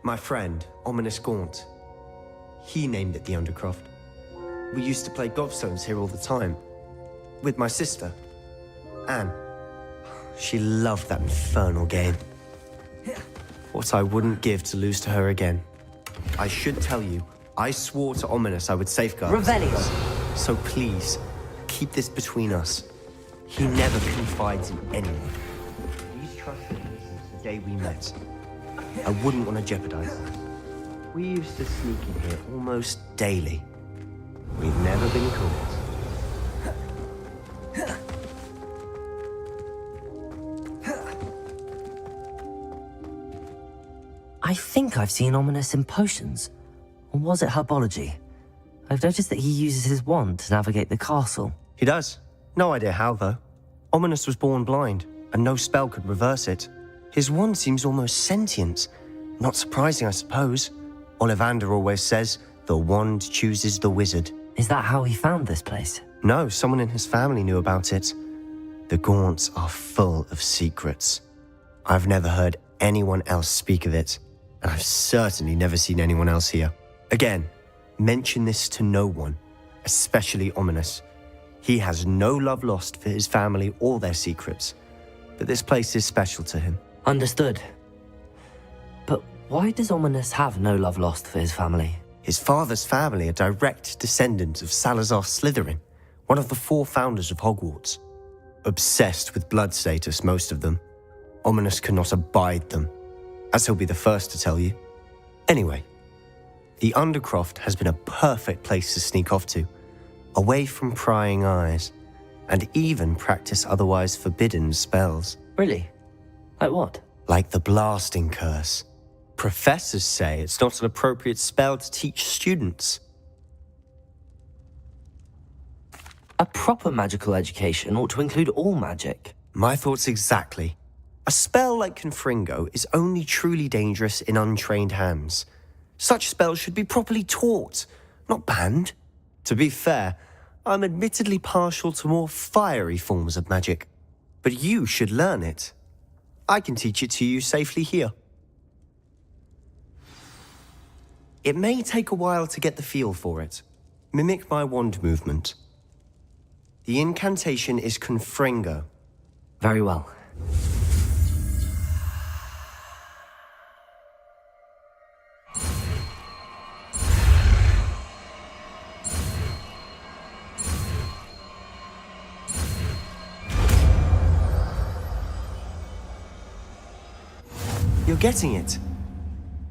My friend, Ominous Gaunt. He named it the Undercroft. We used to play gobstones here all the time. With my sister, Anne. She loved that infernal game. What I wouldn't give to lose to her again. I should tell you, I swore to Ominous I would safeguard us. Revelio. So please, keep this between us. He never confides in anyone. He's trusted me since the day we met. I wouldn't want to jeopardize that. We used to sneak in here almost daily. We've never been caught. I think I've seen Ominous in potions. Or was it herbology? I've noticed that he uses his wand to navigate the castle. He does. No idea how, though. Ominous was born blind, and no spell could reverse it. His wand seems almost sentient. Not surprising, I suppose. Ollivander always says, the wand chooses the wizard. Is that how he found this place? No, someone in his family knew about it. The Gaunts are full of secrets. I've never heard anyone else speak of it, and I've certainly never seen anyone else here. Again, mention this to no one, especially Ominous. He has no love lost for his family or their secrets, but this place is special to him. Understood. But why does Ominous have no love lost for his family? His father's family are direct descendants of Salazar Slytherin, one of the 4 founders of Hogwarts. Obsessed with blood status, most of them. Ominous cannot abide them, as he'll be the first to tell you. Anyway, the Undercroft has been a perfect place to sneak off to, away from prying eyes, and even practice otherwise forbidden spells. Really? Like what? Like the blasting curse. Professors say it's not an appropriate spell to teach students. A proper magical education ought to include all magic. My thoughts exactly. A spell like Confringo is only truly dangerous in untrained hands. Such spells should be properly taught, not banned. To be fair, I'm admittedly partial to more fiery forms of magic, but you should learn it. I can teach it to you safely here. It may take a while to get the feel for it. Mimic my wand movement. The incantation is Confringo. Very well. You're getting it.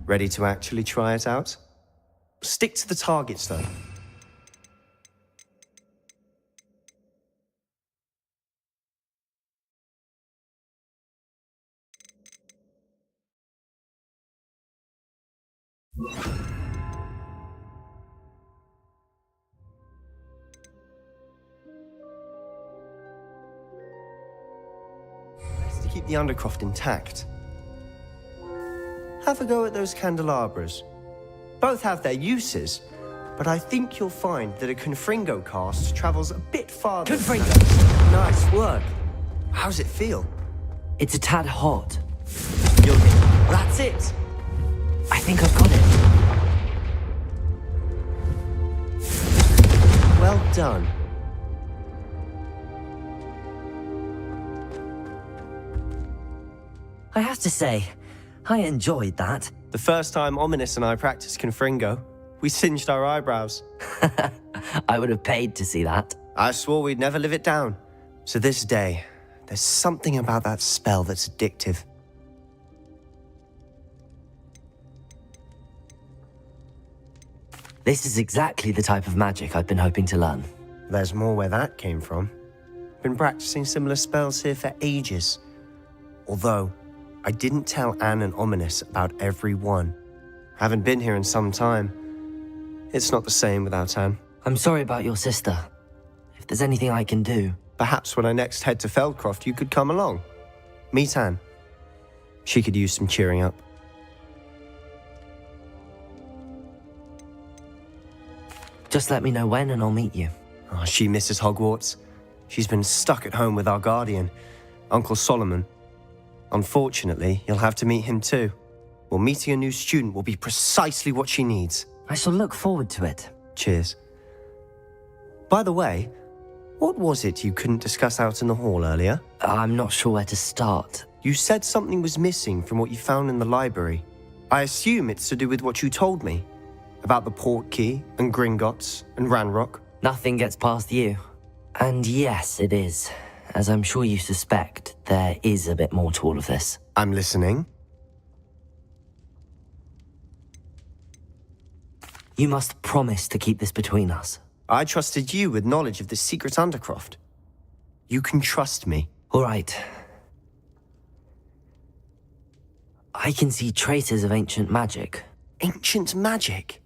Ready to actually try it out? Stick to the targets, though. Best to keep the Undercroft intact. Have a go at those candelabras. Both have their uses, but I think you'll find that a Confringo cast travels a bit farther. Confringo! Nice work. How's it feel? It's a tad hot. That's it! I think I've got it. Well done. I have to say, I enjoyed that. The first time Ominous and I practiced Confringo, we singed our eyebrows. I would have paid to see that. I swore we'd never live it down. To this day, there's something about that spell that's addictive. This is exactly the type of magic I've been hoping to learn. There's more where that came from. Been practicing similar spells here for ages. Although, I didn't tell Anne and Ominous about every one. Haven't been here in some time. It's not the same without Anne. I'm sorry about your sister. If there's anything I can do... Perhaps when I next head to Feldcroft, you could come along. Meet Anne. She could use some cheering up. Just let me know when and I'll meet you. Oh, she misses Hogwarts. She's been stuck at home with our guardian, Uncle Solomon. Unfortunately, you'll have to meet him too. Well, meeting a new student will be precisely what she needs. I shall look forward to it. Cheers. By the way, what was it you couldn't discuss out in the hall earlier? I'm not sure where to start. You said something was missing from what you found in the library. I assume it's to do with what you told me. About the port key, and Gringotts, and Ranrock. Nothing gets past you. And yes, it is. As I'm sure you suspect, there is a bit more to all of this. I'm listening. You must promise to keep this between us. I trusted you with knowledge of the secret Undercroft. You can trust me. All right. I can see traces of ancient magic. Ancient magic?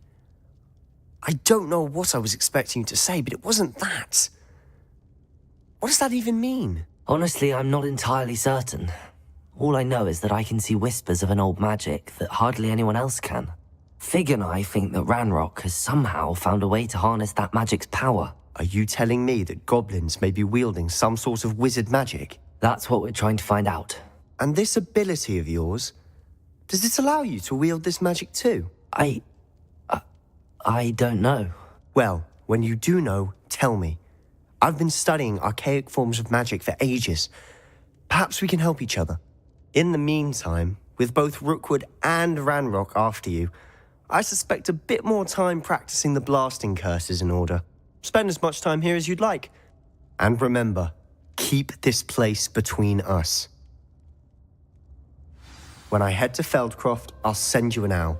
I don't know what I was expecting you to say, but it wasn't that. What does that even mean? Honestly, I'm not entirely certain. All I know is that I can see whispers of an old magic that hardly anyone else can. Fig and I think that Ranrock has somehow found a way to harness that magic's power. Are you telling me that goblins may be wielding some sort of wizard magic? That's what we're trying to find out. And this ability of yours, does it allow you to wield this magic too? I don't know. Well, when you do know, tell me. I've been studying archaic forms of magic for ages. Perhaps we can help each other. In the meantime, with both Rookwood and Ranrock after you, I suspect a bit more time practicing the blasting curse is in order. Spend as much time here as you'd like. And remember, keep this place between us. When I head to Feldcroft, I'll send you an owl.